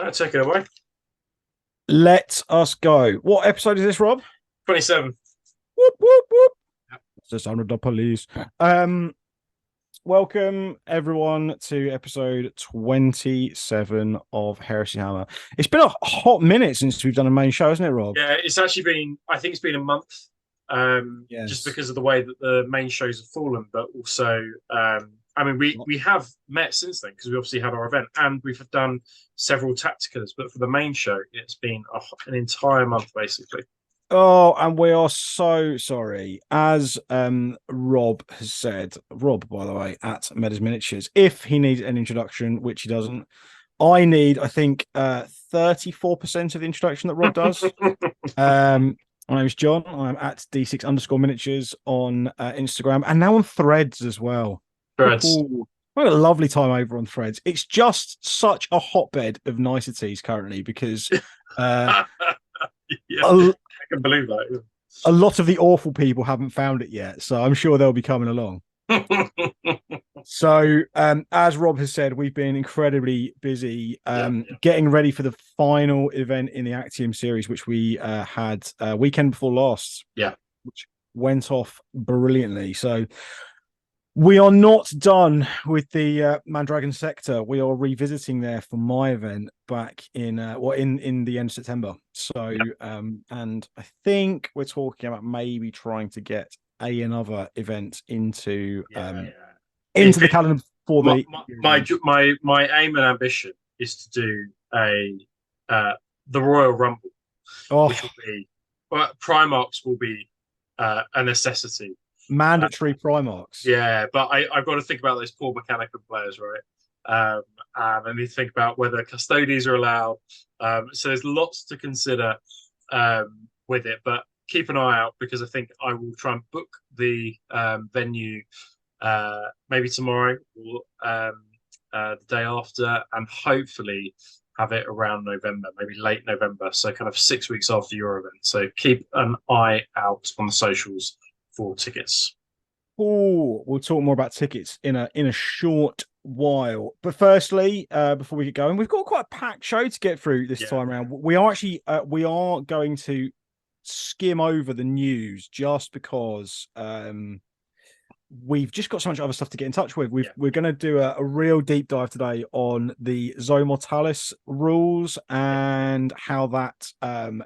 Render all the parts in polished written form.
Take it away. Let us go. What episode is this, Rob? 27. Whoop, whoop, whoop. Yep. It's the sound of the police. Welcome everyone to episode 27 of Heresy Hammer. It's been a hot minute since we've done a main show, hasn't it, Rob? Yeah, it's actually been, I think it's been a month, just Yes. because of the way that the main shows have fallen, but also, I mean, we have met since then because we obviously had our event and we've done several tacticals, but for the main show, it's been an entire month basically. Oh, and we are so sorry. As Rob has said, Rob, by the way, at Metas Miniatures, if he needs an introduction, which he doesn't, I need, I think, 34% of the introduction that Rob does. My name is John. I'm at D6 underscore miniatures on Instagram and now on Threads as well. Threads. What a lovely time over on Threads. It's just such a hotbed of niceties currently because Yeah, a, I can believe that. a lot of the awful people haven't found it yet. So I'm sure they'll be coming along. Yeah. So, as Rob has said, we've been incredibly busy getting ready for the final event in the Actium series, which we had weekend before last. Yeah. Which went off brilliantly. So, we are not done with the Mandragon sector. We are revisiting there for my event back in in the end of September. So, and I think we're talking about maybe trying to get another event into the calendar for my aim and ambition is to do the Royal Rumble, which will be Primarchs will be a necessity. Mandatory Primarchs. Yeah, but I've got to think about those poor Mechanicum players, right? And I need to think about whether custodies are allowed. So there's lots to consider with it, but keep an eye out because I think I will try and book the venue maybe tomorrow or the day after, and hopefully have it around November, maybe late November. So kind of 6 weeks after your event. So keep an eye out on the socials for tickets. Oh, we'll talk more about tickets in a short while. But firstly, before we get going, we've got quite a packed show to get through this time around. We are actually we are going to skim over the news just because we've just got so much other stuff to get in touch with. We're going to do a real deep dive today on the Zone Mortalis rules and how that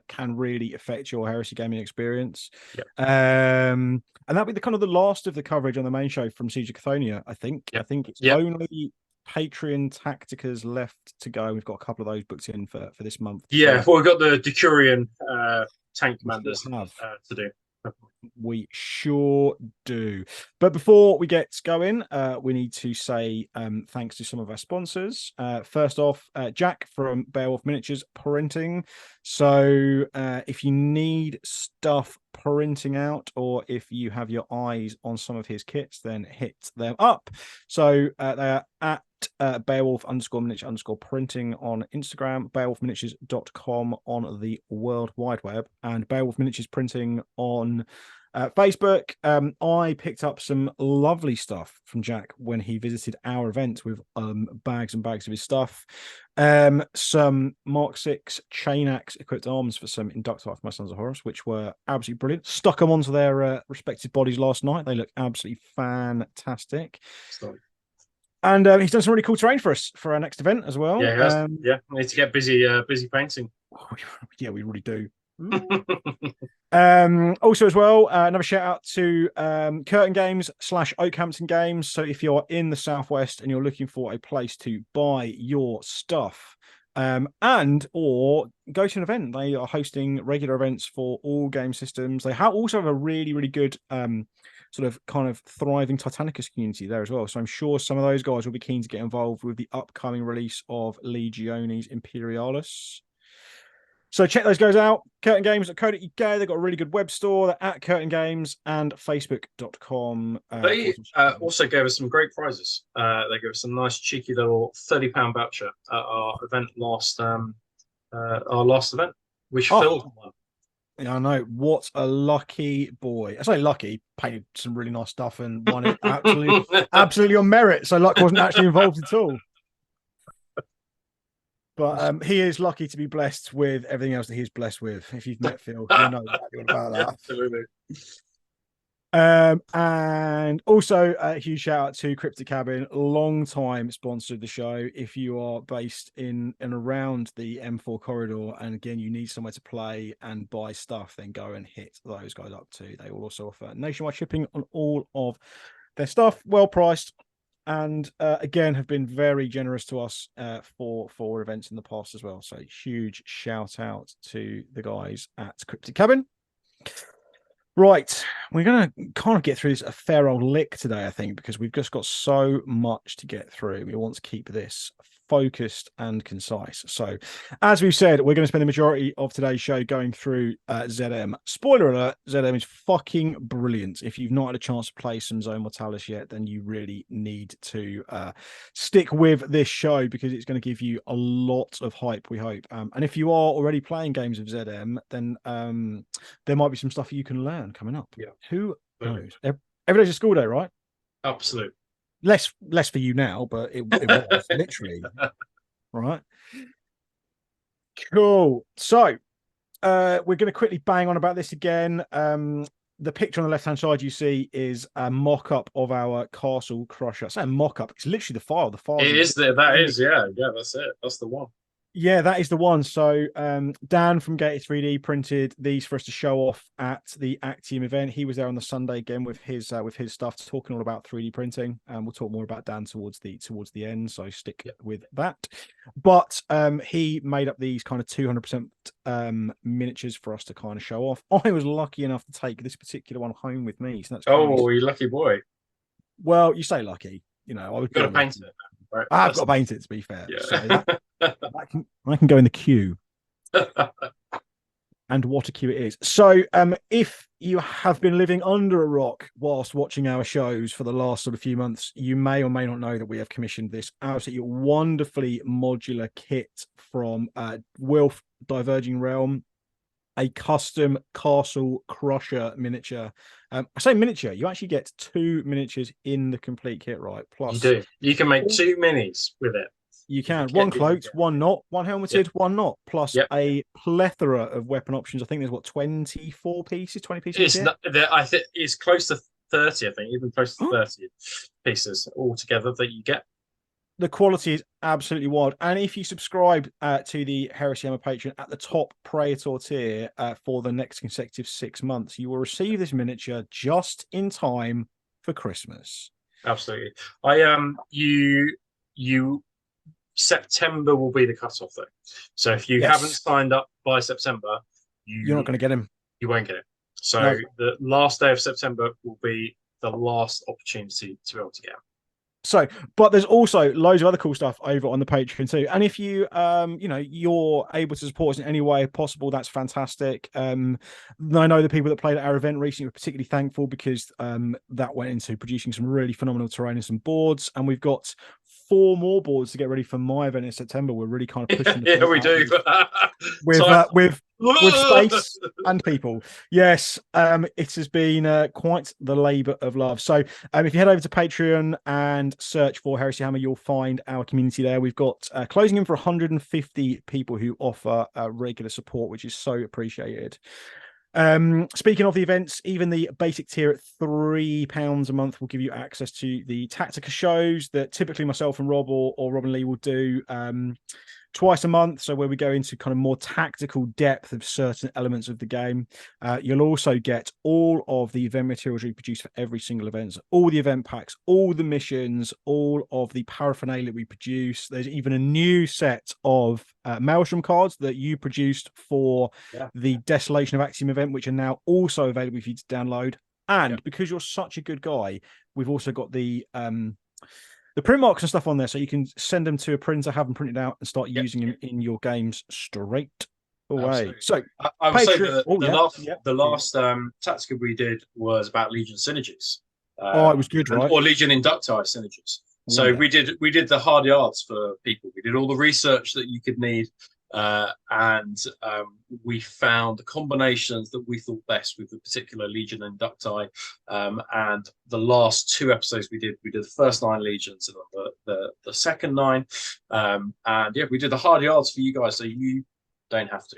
can really affect your Heresy gaming experience. And that'll be the kind of the last of the coverage on the main show from Siege of Cathonia, I think. I think it's only Patreon Tacticas left to go. We've got a couple of those booked in for this month. Yeah, well, we've got the Decurion tank commanders to do. We sure do. But before we get going, we need to say thanks to some of our sponsors. First off, Jack from Beowulf Miniatures Printing. So if you need stuff printing out, or if you have your eyes on some of his kits, then hit them up. So they are at Beowulf_miniature_printing on Instagram, beowulfminiatures.com on the World Wide Web, and Beowulf Miniatures Printing on Facebook. I picked up some lovely stuff from Jack when he visited our event with bags and bags of his stuff. Some Mark 6 chain axe equipped arms for some Inductor for my Sons of Horus, which were absolutely brilliant. Stuck them onto their respective bodies last night. They look absolutely fantastic. Sorry. And he's done some really cool terrain for us for our next event as well. Yeah, we need to get busy painting. Yeah, we really do. Also as well, another shout out to Curtain Games / Oakhampton Games. So if you're in the southwest and you're looking for a place to buy your stuff and or go to an event, they are hosting regular events for all game systems. They also have a really good sort of kind of thriving Titanicus community there as well. So I'm sure some of those guys will be keen to get involved with the upcoming release of Legiones Imperialis. So check those guys out. curtaingames.co.uk. They've got a really good web store. They're at Curtain Games, and facebook.com. They also gave us some great prizes. They gave us a nice cheeky little £30 voucher at our event our last event, which filled one. Yeah, I know. What a lucky boy. I say lucky, paid some really nice stuff and won it absolutely on merit. So luck wasn't actually involved at all. But he is lucky to be blessed with everything else that he's blessed with. If you've met Phil, you'll know exactly what about that. Absolutely. And also a huge shout out to Cryptic Cabin, long time sponsor of the show. If you are based in and around the M4 corridor, and again you need somewhere to play and buy stuff, then go and hit those guys up too. They will also offer nationwide shipping on all of their stuff, well priced, and again have been very generous to us for events in the past as well. So huge shout out to the guys at Cryptic Cabin. Right, we're going to kind of get through this a fair old lick today, I think, because we've just got so much to get through. We want to keep this focused and concise. So, as we've said, we're going to spend the majority of today's show going through ZM. Spoiler alert, ZM is fucking brilliant. If you've not had a chance to play some Zone Mortalis yet, then you really need to stick with this show, because it's going to give you a lot of hype, we hope. And if you are already playing games of ZM, then there might be some stuff you can learn coming up. Yeah. Who knows? Every day's a school day, right? Absolutely. Less for you now, but it was literally. Right. Cool. So we're going to quickly bang on about this again. The picture on the left-hand side you see is a mock-up of our Castle Crusher. It's not a mock-up. It's literally the file. The file. It is there. That is, yeah. That's it. That's the one. Yeah, that is the one. So Dan from Gated 3D printed these for us to show off at the Actium event. He was there on the Sunday again with his stuff, talking all about 3D printing. We'll talk more about Dan towards the end, so stick with that. But he made up these kind of 200% miniatures for us to kind of show off. I was lucky enough to take this particular one home with me. So that's you lucky boy. Well, you say lucky. You know, I would got to paint it. Right? I've got to paint it, to be fair. Yeah. So I can go in the queue. And what a queue it is. So if you have been living under a rock whilst watching our shows for the last sort of few months, you may or may not know that we have commissioned this absolutely wonderfully modular kit from Wilf Diverging Realm, a custom Castle Crusher miniature. I say miniature, you actually get 2 miniatures in the complete kit, right? Plus, you do. You can make 2 minis with it. You can. One cloaked, one not, one helmeted, one not, plus a plethora of weapon options. I think there's 24 pieces, 20 pieces. I think it's close to 30, I think, even close to 30 pieces altogether that you get. The quality is absolutely wild. And if you subscribe to the Heresy Patreon at the top Praetor tier for the next consecutive 6 months, you will receive this miniature just in time for Christmas. Absolutely. September will be the cutoff, though. So if you haven't signed up by September, you're not going to get him. You won't get it. So the last day of September will be the last opportunity to be able to get him. So, but there's also loads of other cool stuff over on the Patreon too. And if you, you're able to support us in any way possible, that's fantastic. I know the people that played at our event recently were particularly thankful, because that went into producing some really phenomenal terrain and some boards. And we've got 4 more boards to get ready for my event in September. We're really kind of pushing. Yeah, we do. with space and people. Yes, it has been quite the labour of love. So if you head over to Patreon and search for Heresy Hammer, you'll find our community there. We've got closing in for 150 people who offer regular support, which is so appreciated. Speaking of the events, even the basic tier at £3 a month will give you access to the Tactica shows that typically myself and Rob or Rob and Lee will do twice a month, so where we go into kind of more tactical depth of certain elements of the game. You'll also get all of the event materials we produce for every single event, so all the event packs, all the missions, all of the paraphernalia we produce. There's even a new set of Maelstrom cards that you produced for the Desolation of Axiom event, which are now also available for you to download. And because you're such a good guy, we've also got the print marks and stuff on there, so you can send them to a printer, have them printed out, and start using them in your games straight away. Absolutely. So I would say that the last tactical we did was about Legion synergies. It was good, right? Or Legion inducti synergies. So we did the hard yards for people. We did all the research that you could need and we found the combinations that we thought best with the particular Legion inducti. And the last 2 episodes we did the first 9 legions and the second 9. And yeah, we did the hard yards for you guys, so you don't have to.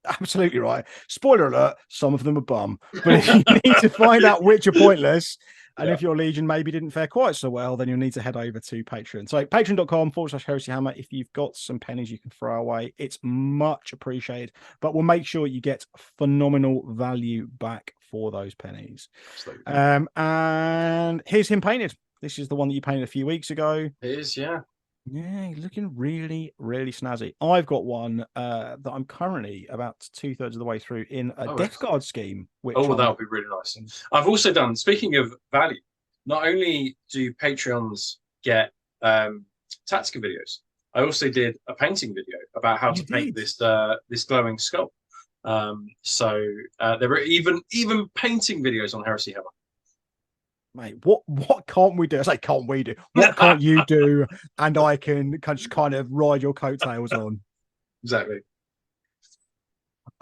Absolutely right. Spoiler alert, some of them are bum. But if you need to find out which are pointless, and if your Legion maybe didn't fare quite so well, then you'll need to head over to Patreon. So patreon.com/Heresy Hammer. If you've got some pennies you can throw away, it's much appreciated. But we'll make sure you get phenomenal value back for those pennies. Absolutely. And here's him painted. This is the one that you painted a few weeks ago. It is, yeah. Yeah, looking really, really snazzy. I've got one that I'm currently about 2/3 of the way through in a Death Guard scheme. Which that would be really nice. I've also done, speaking of value, not only do Patreons get tactical videos, I also did a painting video about how to paint this glowing skull. So there are even painting videos on Heresy Hammer. Mate, what can't we do? I say, can't we do? What can't you do? And I can kind of ride your coattails on. Exactly.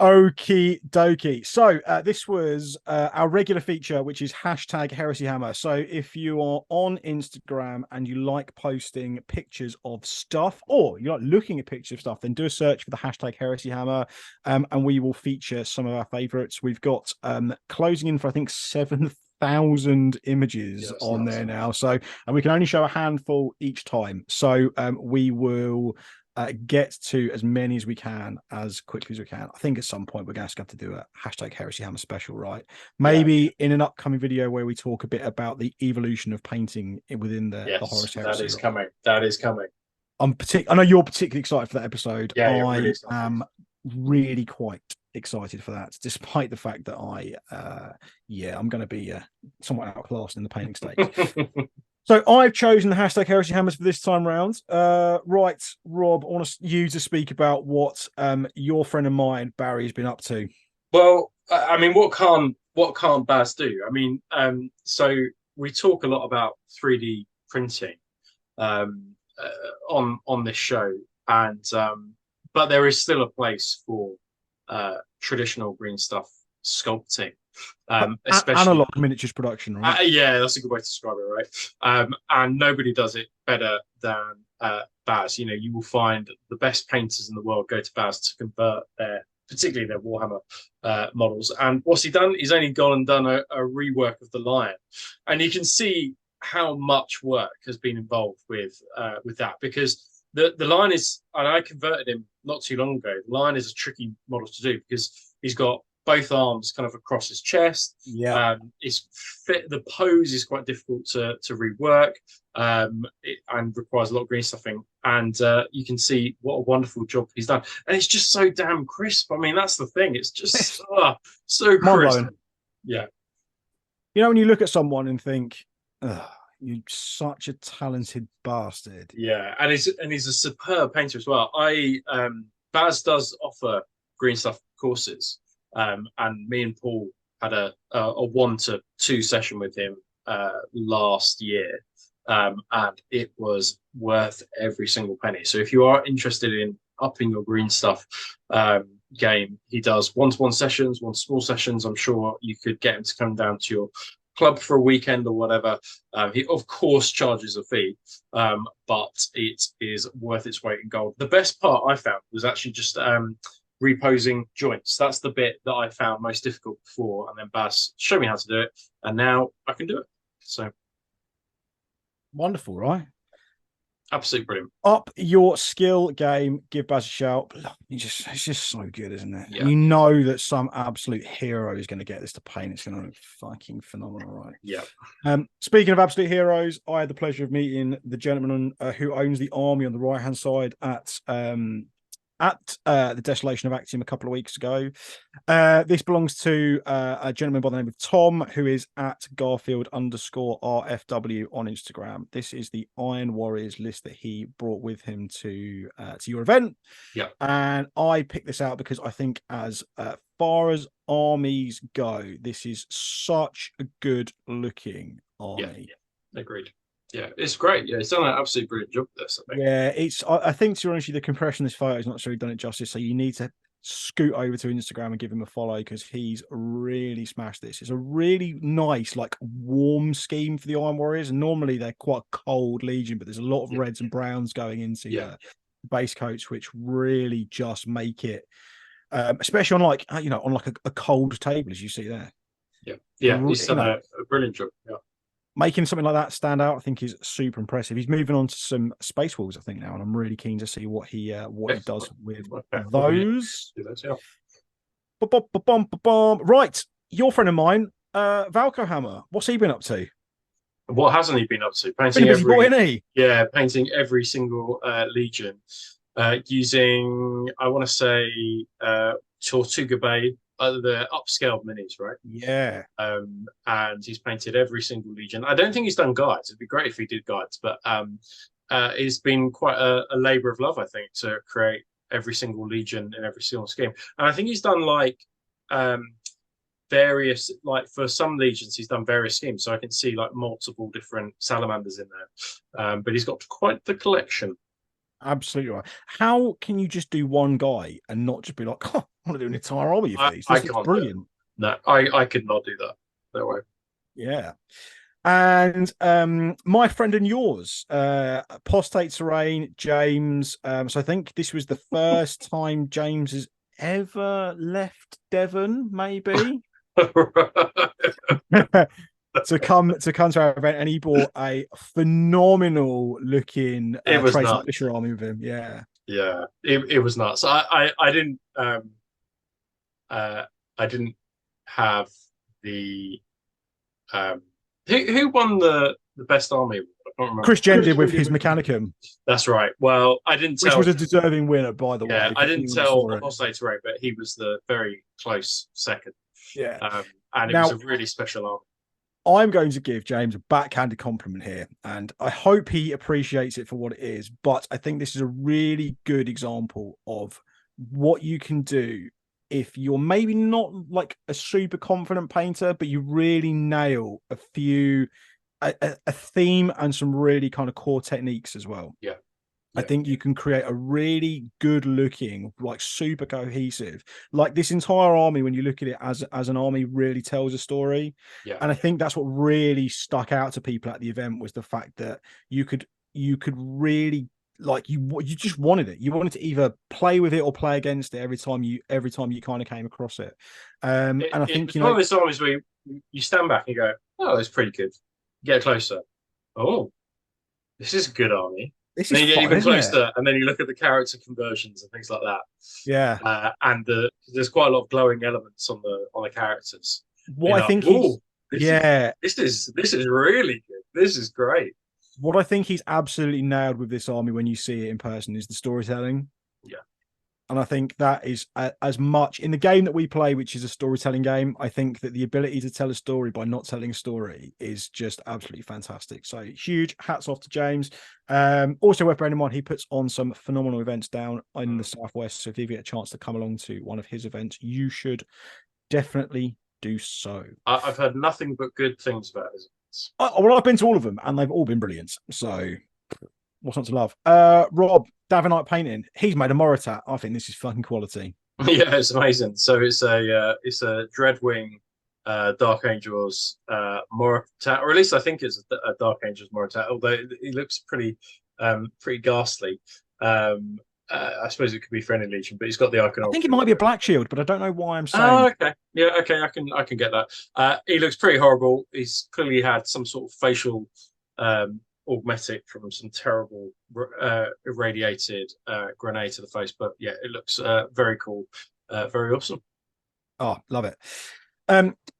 Okie dokie. So this was our regular feature, which is #HeresyHammer. So if you are on Instagram and you like posting pictures of stuff, or you like looking at pictures of stuff, then do a search for the #HeresyHammer, and we will feature some of our favorites. We've got closing in for, I think, 7,000 images on there now. So, and we can only show a handful each time. So we will get to as many as we can as quickly as we can. I think at some point we're going to have to do a #HeresyHammer special, right? Maybe in an upcoming video where we talk a bit about the evolution of painting within the Horus Heresy. That is coming. That is coming. I know you're particularly excited for that episode. Yeah, I really am really quite excited for that, despite the fact that I'm going to be somewhat outclassed in the painting stage. So I've chosen the #HeresyHammers for this time round. Right, Rob, I want you to speak about what your friend of mine, Barry, has been up to. Well, I mean, what can't Baz do? I mean, so we talk a lot about 3D printing on this show, and but there is still a place for traditional green stuff sculpting. Especially analog miniatures production, right? Yeah, that's a good way to describe it, right? And nobody does it better than Baz. You know, you will find the best painters in the world go to Baz to convert particularly their Warhammer models. And what's he done? He's only gone and done a rework of the Lion, and you can see how much work has been involved with that, because the Lion is, and I converted him not too long ago. The Lion is a tricky model to do because he's got both arms kind of across his chest. Yeah. The pose is quite difficult to rework, and requires a lot of green stuffing. And you can see what a wonderful job he's done. And it's just so damn crisp. I mean, that's the thing. It's just so crisp. Yeah. You know, when you look at someone and think, you're such a talented bastard. Yeah, and he's a superb painter as well. Baz does offer green stuff courses. And me and Paul had a 1 to 2 session with him last year, and it was worth every single penny. So if you are interested in upping your green stuff game, he does 1-to-1 sessions, 1 small sessions. I'm sure you could get him to come down to your club for a weekend or whatever. He of course charges a fee, but it is worth its weight in gold. The best part I found was actually just reposing joints. That's the bit that I found most difficult before, and then Baz showed me how to do it, and now I can do it. So wonderful, right? Absolutely brilliant. Up your skill game, give Baz a shout. It's just so good, isn't it? Yeah. You know that some absolute hero is going to get this to paint. It's going to look fucking phenomenal, right? Yeah. Speaking of absolute heroes, I had the pleasure of meeting the gentleman who owns the army on the right hand side at the Desolation of Actium a couple of weeks ago. This belongs to a gentleman by the name of Tom, who is at Garfield_RFW on Instagram. This is the Iron Warriors list that he brought with him to your event. Yeah. And I picked this out because I think as far as armies go, this is such a good looking army. Yeah. Agreed. Yeah, it's great. Yeah, he's done an absolutely brilliant job with this, I think. Yeah, I think to be honest with you, the compression of this photo has not really done it justice. So you need to scoot over to Instagram and give him a follow because he's really smashed this. It's a really nice, like warm scheme for the Iron Warriors. And normally they're quite a cold legion, but there's a lot of Yeah, reds and browns going into yeah, the base coats, which really just make it, especially on like on like a cold table, as you see there. yeah, yeah. He's You done know, a brilliant job. Yeah. making something like that stand out, I think, is super impressive. He's moving on to some Space Wolves, I think, now, and I'm really keen to see what he does with Okay. those. Do that, yeah. Right, your friend of mine, Valko Hammer. What's he been up to? What hasn't he been up to? Been a busy boy, isn't he? Yeah, painting every single legion, using, I want to say, Tortuga Bay, the upscaled minis, right? Yeah, And he's painted every single legion. I don't think he's done guides. It'd be great if he did guides, but it's been quite a labor of love, I think, to create every single legion in every single scheme. And I think he's done like um, various, like for some legions, he's done various schemes. So I can see like multiple different salamanders in there. But he's got quite the collection. absolutely right. How can you just do one guy and not just be like, oh, I want to do an entire army of these? I This looks can't do it. brilliant. No, I could not do that. No way. Yeah. And my friend and yours, Postate Terrain, James. So I think this was the first time James has ever left Devon, maybe. to come to our event, and he bought a phenomenal looking It was Trace nuts. Militia army with him. Yeah. Yeah, it was nuts. I didn't have the who won the best army award? I can't remember. Chris Jen did with his Mechanicum, That's right. Well, I didn't which tell. was a deserving winner, by the Yeah, way. I didn't tell Oscillator Ray, but he was the very close second. Yeah. And it Now, was a really special army. I'm going to give James a backhanded compliment here, and I hope he appreciates it for what it is. But I think this is a really good example of what you can do if you're maybe not like a super confident painter, but you really nail a theme and some really kind of core techniques as well. Yeah. I think you can create a really good looking, like super cohesive, like this entire army, when you look at it as an army, really tells a story. Yeah. And I think that's what really stuck out to people at the event, was the fact that you could really, like, you just wanted it. You wanted to either play with it or play against it every time you kind of came across it. And I think, it's one of those armies where you stand back and go, oh, it's pretty good. Get closer. Oh, this is a good army. this Then is you get fun, even isn't it? closer, and then you look at the character conversions and things like that. Yeah. And there's quite a lot of glowing elements on the characters. What I think this is really good. This is great. What I think he's absolutely nailed with this army when you see it in person is the storytelling. Yeah. And I think that is as much in the game that we play, which is a storytelling game. I think that the ability to tell a story by not telling a story is just absolutely fantastic. So huge hats off to James. Also worth bearing in mind, he puts on some phenomenal events down in the Southwest. So if you get a chance to come along to one of his events, you should definitely do so. I've heard nothing but good things about his events. Well, I've been to all of them and they've all been brilliant. So what's not to love? Rob, Davenite painting. He's made a Moritat. I think this is fucking quality. Yeah, it's amazing. So it's a Dreadwing Dark Angels Moritat, or at least I think it's a Dark Angels Moritat, although he looks pretty ghastly. I suppose it could be Friendly Legion, but he's got the iconography. I think it might be a Black Shield, but I don't know why I'm saying. Oh, okay. Yeah, okay, I can get that. He looks pretty horrible. He's clearly had some sort of facial augmetic from some terrible irradiated grenade to the face, but yeah, it looks very cool, very awesome. Oh, love it.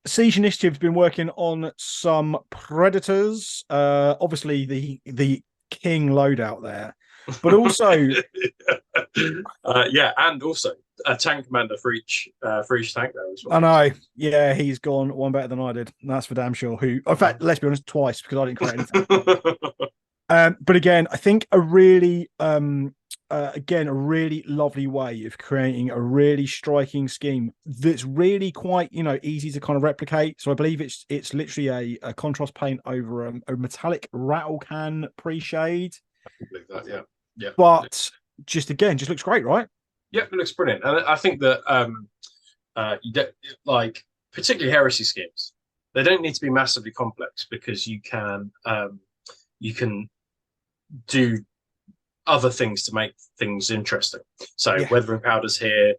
Siege Initiative's been working on some Predators. Obviously the King loadout there, but also yeah, and also a tank commander for each tank there as well. I know. Yeah, he's gone one better than I did. That's for damn sure. Who, in fact, let's be honest, twice, because I didn't create anything. But again, I think a really again, a really lovely way of creating a really striking scheme that's really quite, easy to kind of replicate. So I believe it's literally a contrast paint over a metallic rattle can pre-shade. I can believe that, yeah. Yeah. But just looks great, right? Yeah, it looks brilliant. And I think that you don't, like, particularly heresy schemes, they don't need to be massively complex, because you can do other things to make things interesting. So weathering powders here,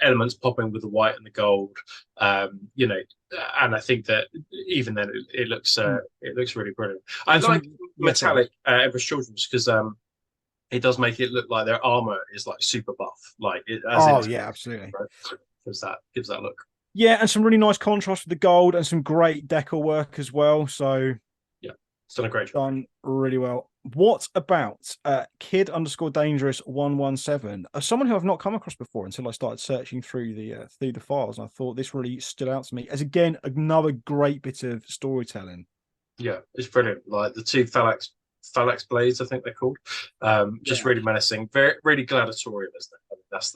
elements popping with the white and the gold, and I think that even then it looks really brilliant. I like metallic Everest Children's, because it does make it look like their armor is like super buff, like absolutely, right? Gives that look. Yeah, and some really nice contrast with the gold, and some great decor work as well. So yeah, it's done a great job. Done really well. What about kid_dangerous117? Someone who I've not come across before until I started searching through the files. And I thought this really stood out to me as, again, another great bit of storytelling. Yeah, it's brilliant. Like the two phalanx blades, I think they're called. Just really menacing, very really gladiatorial, isn't it? I mean, that's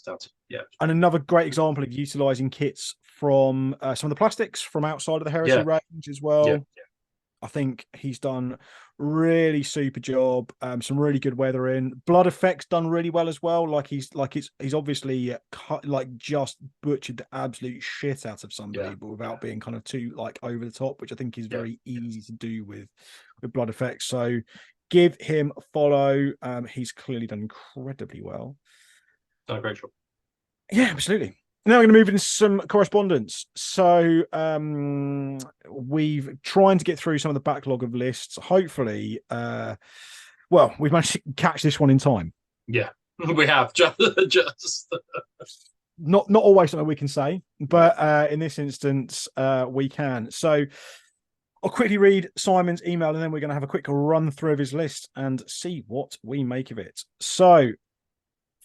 down to. Yeah. And another great example of utilizing kits from some of the plastics from outside of the Heresy range as well. Yeah. I think he's done really super job. Some really good weathering. Blood effects done really well as well. He's obviously just butchered the absolute shit out of somebody, but without being kind of too over the top, which I think is very easy to do with blood effects. So give him a follow. He's clearly done incredibly well. Done a great job. Yeah, absolutely. Now we're going to move into some correspondence. So we've trying to get through some of the backlog of lists. Hopefully, we've managed to catch this one in time. Yeah, we have. Just not always something we can say, but in this instance, we can. So I'll quickly read Simon's email, and then we're going to have a quick run through of his list and see what we make of it. So,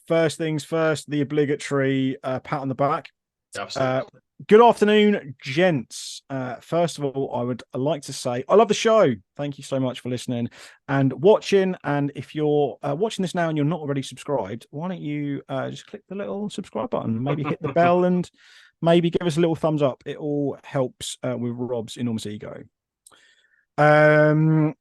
first things first, the obligatory pat on the back. Absolutely. Good afternoon, gents. First of all, I would like to say I love the show. Thank you so much for listening and watching. And if you're watching this now and you're not already subscribed, why don't you just click the little subscribe button, maybe hit the bell, and maybe give us a little thumbs up. It all helps with Rob's enormous ego. It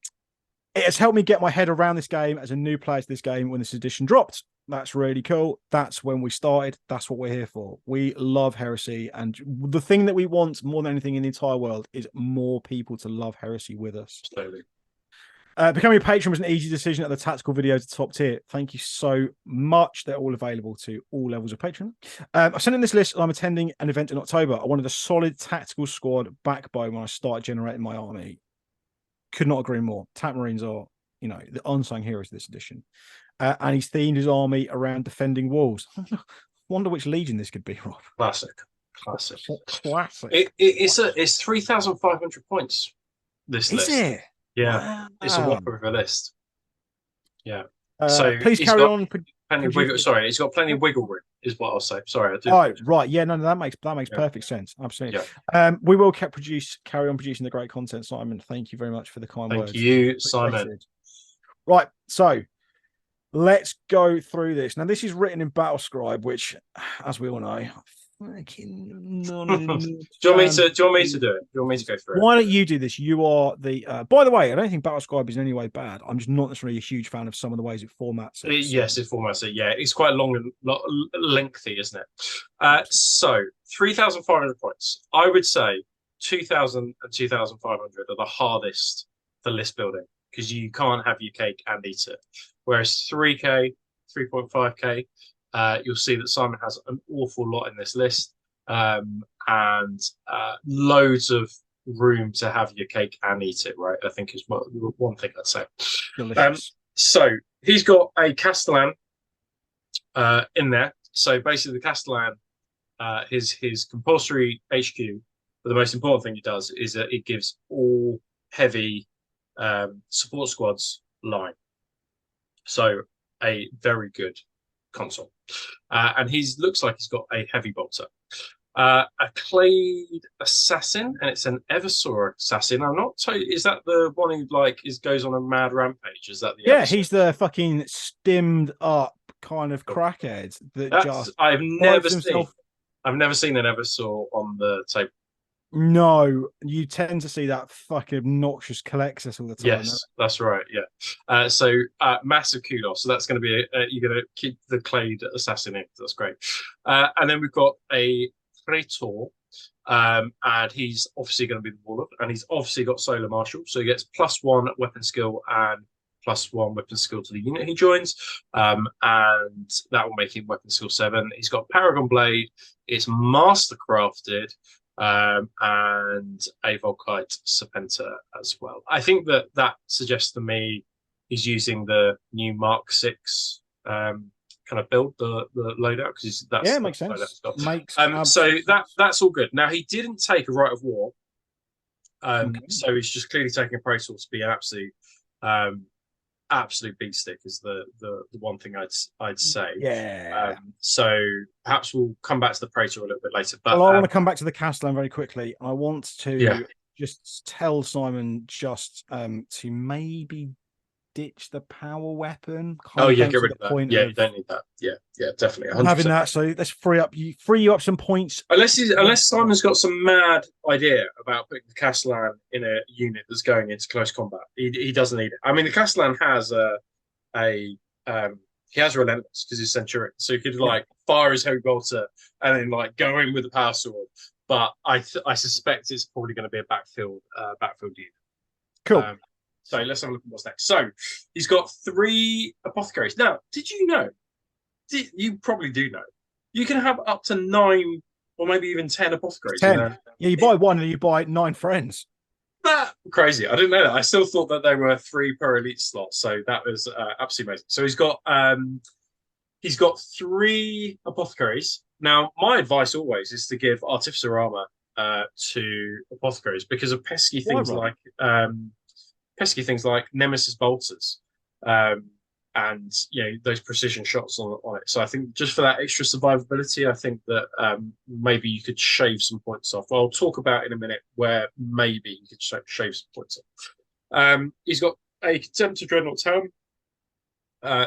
has helped me get my head around this game as a new player to this game when this edition dropped. That's really cool. That's when we started. That's what we're here for. We love Heresy. And the thing that we want more than anything in the entire world is more people to love Heresy with us. Totally. Becoming a patron was an easy decision at the tactical video to top tier. Thank you so much. They're all available to all levels of patron. I sent in this list. I'm attending an event in October. I wanted a solid tactical squad backbone when I started generating my army. Could not agree more. Tat Marines are, the unsung heroes of this edition. And he's themed his army around defending walls. Wonder which legion this could be, Rob. Classic. Classic. It's 3,500 points. This list. Is it? Yeah, wow. It's a whopper of a list. Yeah. So please carry on. Sorry, it's got plenty of wiggle room, is what I'll say. Sorry, I do. Oh, right. Yeah, no, that makes perfect sense. Absolutely. Yeah. We will carry on producing the great content, Simon. Thank you very much for the kind words. Thank you, Simon. Right, so let's go through this. Now, this is written in Battlescribe, which, as we all know, fucking do you want me to do it? Do you want me to go through it? Why don't you do this? You are the. By the way, I don't think Battlescribe is in any way bad. I'm just not necessarily a huge fan of some of the ways it formats it. Yes, it formats it. Yeah, it's quite long and lengthy, isn't it? So 3,500 points. I would say 2,000 and 2,500 are the hardest for list building, because you can't have your cake and eat it. Whereas 3K, 3.5K, you'll see that Simon has an awful lot in this list, and loads of room to have your cake and eat it, right? I think is one thing I'd say. So he's got a Castellan in there. So basically the Castellan, his compulsory HQ, but the most important thing he does is that it gives all heavy support squads line. So a very good console. And looks like he's got a heavy bolter. A Clade assassin, and it's an Eversaur assassin. I'm not totally. Is that the one who like goes on a mad rampage? Is that the Yeah, Eversaur? he's the fucking stimmed up kind of crackhead that That's just I've never prides seen. himself. I've never seen an Eversaur on the table. No, you tend to see that fucking obnoxious collectus all the time. Yes, that's right. Yeah. Massive kudos. So that's going to be you're going to keep the Clade assassin in. That's great. And then we've got a Praetor, and he's obviously going to be the warlord, and he's obviously got solar martial, so he gets +1 weapon skill and +1 weapon skill to the unit he joins, and that will make him weapon skill 7. He's got Paragon Blade. It's mastercrafted, and a Volkite Serpenter as well. I think that suggests to me he's using the new Mark 6 kind of build, the loadout, because Yeah, that's makes the sense. loadout Makes so absolute sense. that's all good. Now he didn't take a Rite of War, Okay. so he's just clearly taking a Praetor to be an um, absolute beat stick is the one thing I'd say. Yeah. So perhaps we'll come back to the Praetor a little bit later. But Well, I want to come back to the Castellan very quickly. I want yeah, to just tell Simon just to maybe ditch the power weapon. oh Kind of yeah, don't get see rid the of that. point Yeah, you of don't need that. Yeah, yeah, definitely, having 100%. that. So let's free you up some points. Unless Simon's got some mad idea about putting the Castellan in a unit that's going into close combat, he doesn't need it. I mean, the Castellan has a he has relentless because he's Centurion, so he could Yeah, like fire his heavy bolter and then like go in with the power sword. But I suspect it's probably going to be a backfield unit. cool. Um, so let's have a look at what's next. So he's got 3 apothecaries. Now, did you know? You probably do know. You can have up to 9 or maybe even 10 apothecaries in 10. there. Yeah, you buy one and you buy 9 friends. That crazy. I didn't know that. I still thought that there were 3 per elite slot. So that was absolutely amazing. So he's got 3 apothecaries. Now, my advice always is to give artificer armor to apothecaries because of Why, Rob? pesky things like nemesis bolters, um, and those precision shots on it. So I think just for that extra survivability, I think that maybe you could shave some points off. I'll talk about in a minute where maybe you could shave some points off. He's got a Contemptor Dreadnought Helm.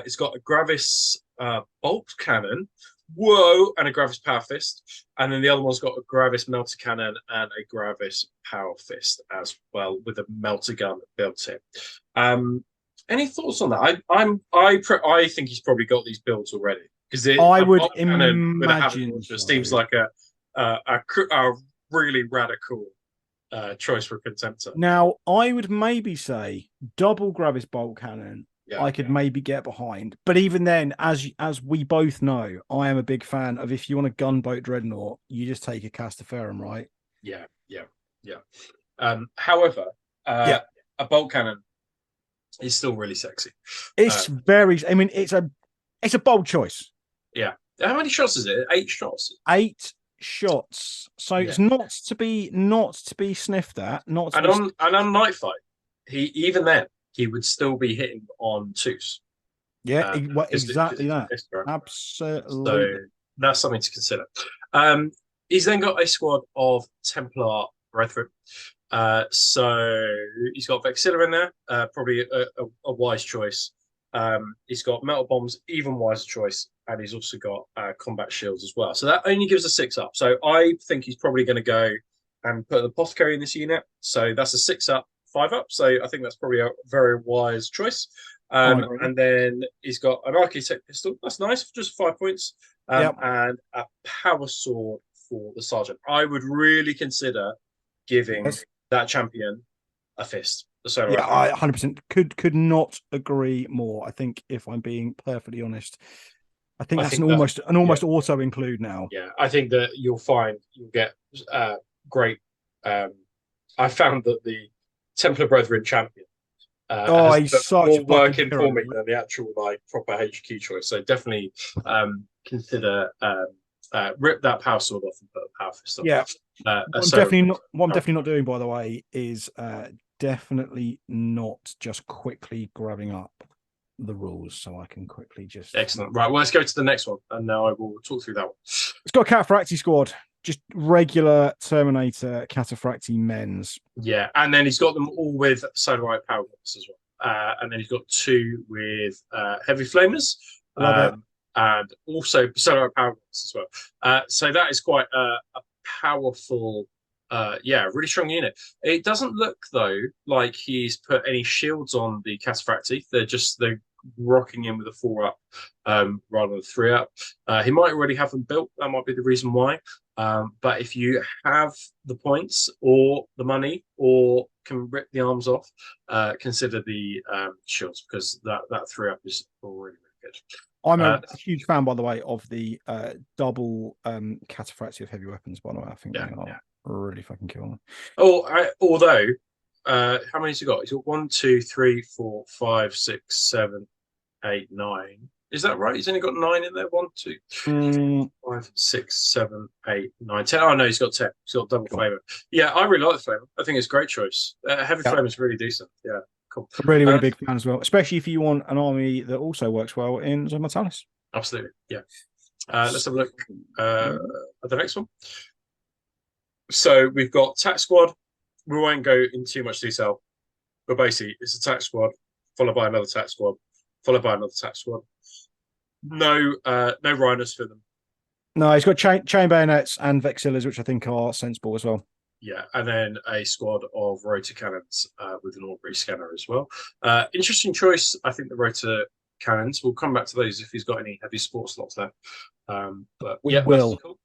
It's got a Gravis bolt cannon, whoa, and a Gravis Power Fist. And then the other one's got a Gravis Melter Cannon and a Gravis Power Fist as well, with a Melter Gun built in. Any thoughts on that? I think he's probably got these builds already because I a would bolt cannon with a Havoc imagine launcher so. seems like a really radical choice for a Contemptor. Now, I would maybe say double Gravis bolt cannon. Yeah, I could maybe get behind, but even then, as we both know, I am a big fan of if you want a gunboat dreadnought, you just take a Castaferum, right? yeah, yeah, yeah. However, Yeah, a bolt cannon is still really sexy. it's very. I mean, it's a bold choice. Yeah. How many shots is it? 8 shots. 8 shots, so it's not to be sniffed at. Not to And on night fight, he would still be hitting on 2s. Yeah, well, Because exactly it's that. right? Absolutely. So that's something to consider. He's then got a squad of Templar Brethren. So he's got Vexilla in there, probably a wise choice. He's got Metal Bombs, even wiser choice, and he's also got Combat Shields as well. So that only gives a 6 up. So I think he's probably going to go and put an Apothecary in this unit. So that's a 6 up, 5 up. So I think that's probably a very wise choice. And then he's got an Architect Pistol. That's nice, just 5 points. And a Power Sword for the Sergeant. I would really consider giving that champion a fist. Yeah, I 100% could not agree more. I think if I'm being perfectly honest, I think that's an almost auto include now. Yeah, I think that you'll get great. I found that the Templar Brethren champion he's such more a working hero, for me than the actual like proper HQ choice. So definitely consider rip that power sword off and put a power fist on. Yeah, what I'm definitely not doing, by the way, is definitely not just quickly grabbing up the rules so I can quickly just excellent. Right, well, let's go to the next one, and now I will talk through that one. It's got a Cataphracti squad. just regular Terminator Cataphractii men's. Yeah, and then he's got them all with Solarite power box as well. And then he's got 2 with heavy flamers. Love it. And also Solarite power box as well. So that is quite a powerful, really strong unit. It doesn't look though like he's put any shields on the Cataphractii. They're rocking in with a 4-up rather than 3-up. He might already have them built. That might be the reason why. But if you have the points or the money or can rip the arms off, consider the shields, because that 3-up is really, really good. I'm a huge fan, by the way, of the double Cataphractii of heavy weapons, by the way. I think they are really fucking cool. Although, how many has he got? He's got 1, 2, 3, 4, 5, 6, 7, 8, 9. Is that right? He's only got 9 in there. 1, 2, 5, 6, 7, 8, 9, 10. Oh no, he's got 10. He's got double flavor. Yeah, I really like the flavor. I think it's a great choice. Heavy flavor is really decent. Yeah, cool. Really, really big fan as well, especially if you want an army that also works well in Zone Mortalis. Absolutely. Yeah. Let's have a look at the next one. So we've got Tac Squad. We won't go into too much detail, but basically it's a Tac Squad followed by another Tac Squad followed by another Tac Squad. No rhinos for them. No, he's got chain bayonets and vexillas, which I think are sensible as well. Yeah, and then a squad of rotor cannons with an Aubrey scanner as well. Interesting choice. I think the rotor cannons. We'll come back to those if he's got any heavy support slots left. But we will. Cool.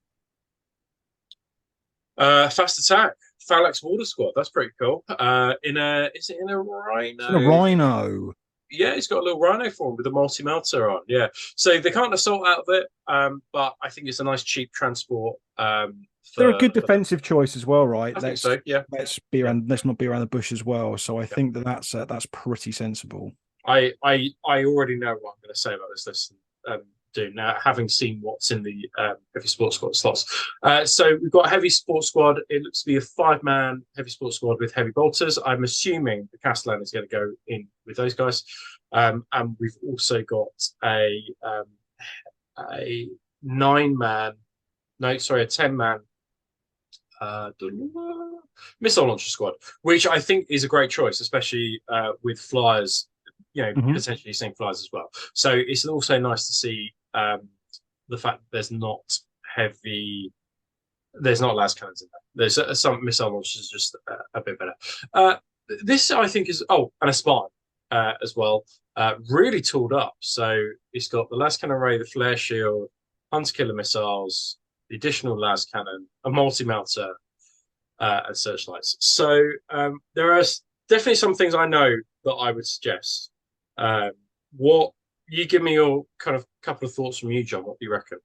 Fast attack. Phalanx Water Squad. That's pretty cool. Is it in a rhino? It's in a rhino. Yeah, he's got a little rhino form with a multi-melter on. Yeah, so they can't assault out of it, but I think it's a nice cheap transport. They're a good defensive choice as well, right? I think so. Yeah. Let's not be around the bush as well. So I think that's pretty sensible. I already know what I'm going to say about this list. Do now, having seen what's in the heavy sports squad slots. So we've got a heavy sports squad. It looks to be a 5-man heavy sports squad with heavy bolters. I'm assuming the Castellan is going to go in with those guys. And we've also got a 10-man missile launcher squad, which I think is a great choice, especially with flyers, potentially seeing flyers as well. So it's also nice to see the fact that there's not las cannons in there. There's some missile launchers just a bit better. This I think is and a spy as well, really tooled up. So it's got the las cannon array, the flare shield, hunter killer missiles, the additional las cannon, a multi-melter, and searchlights. So there are definitely some things I know that I would suggest. What you give me your kind of couple of thoughts from you, John? What do you reckon?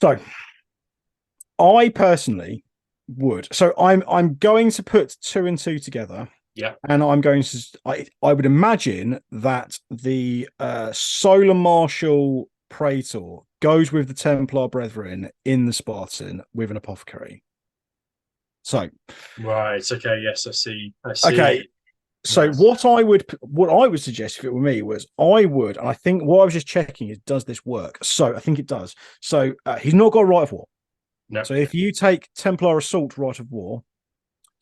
So, I personally would. So I'm going to put 2 and 2 together. Yeah, and I'm going to. I would imagine that the Solar Marshal Praetor goes with the Templar Brethren in the Spartan with an apothecary. So, right, okay, yes, I see. Okay. So yes. What I would suggest if it were me was and I think what I was just checking is, does this work? So I think it does. So he's not got a right of war. No. So if you take Templar Assault right of war,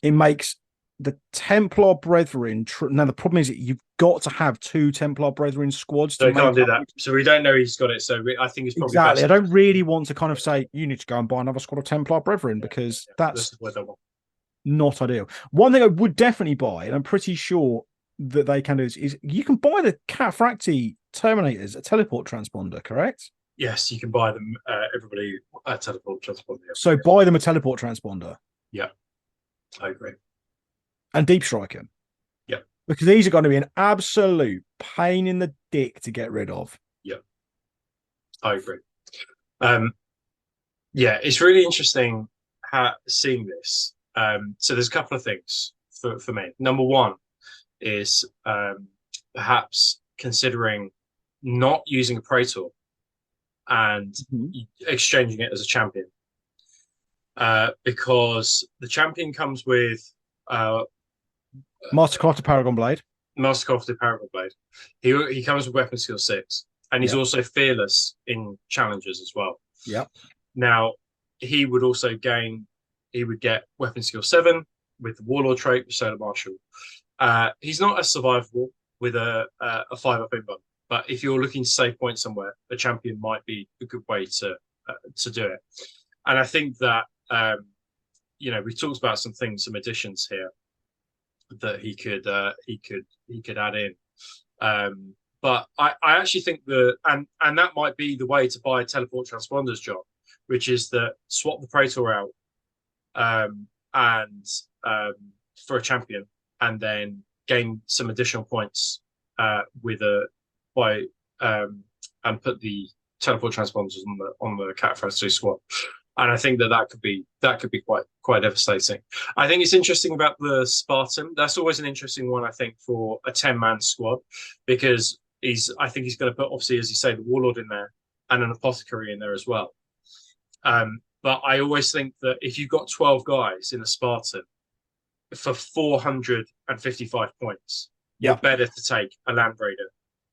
it makes the Templar Brethren. Now the problem is that you've got to have 2 Templar Brethren squads. So he can't do that. So we don't know he's got it. So I think it's probably exactly. Best. I don't really want to kind of say you need to go and buy another squad of Templar Brethren because that's not ideal. One thing I would definitely buy, and I'm pretty sure that they can do this, is you can buy the Cataphractii Terminators a teleport transponder, correct? Yes, you can buy them. Everybody a teleport transponder. Yeah. So buy them a teleport transponder. Yeah, I agree. And deep strike them. Yeah, because these are going to be an absolute pain in the dick to get rid of. Yeah, I agree. Yeah, it's really interesting seeing this. So there's a couple of things for me. Number one is perhaps considering not using a Praetor and exchanging it as a champion. Because the champion comes with Mastercrafted Paragon Blade. Mastercrafted Paragon Blade. He comes with weapon skill 6, and he's also fearless in challenges as well. Yeah. Now, he would also gain. He would get weapon skill 7 with the warlord trait with solar marshal. He's not as survivable with a 5-up invuln, but if you're looking to save points somewhere, a champion might be a good way to do it. And I think that we've talked about some additions here that he could add in. But I actually think and that might be the way to buy teleport transponders, John, which is that swap the Praetor out and for a champion, and then gain some additional points and put the teleport transponders on the Cataphracts 2 squad. And I think that could be quite devastating. I think it's interesting about the Spartan. That's always an interesting one, I think, for a 10-man squad, because I think he's going to put, obviously, as you say, the warlord in there and an apothecary in there as well. But I always think that if you've got 12 guys in a Spartan for 455 points, you're better to take a Land Raider,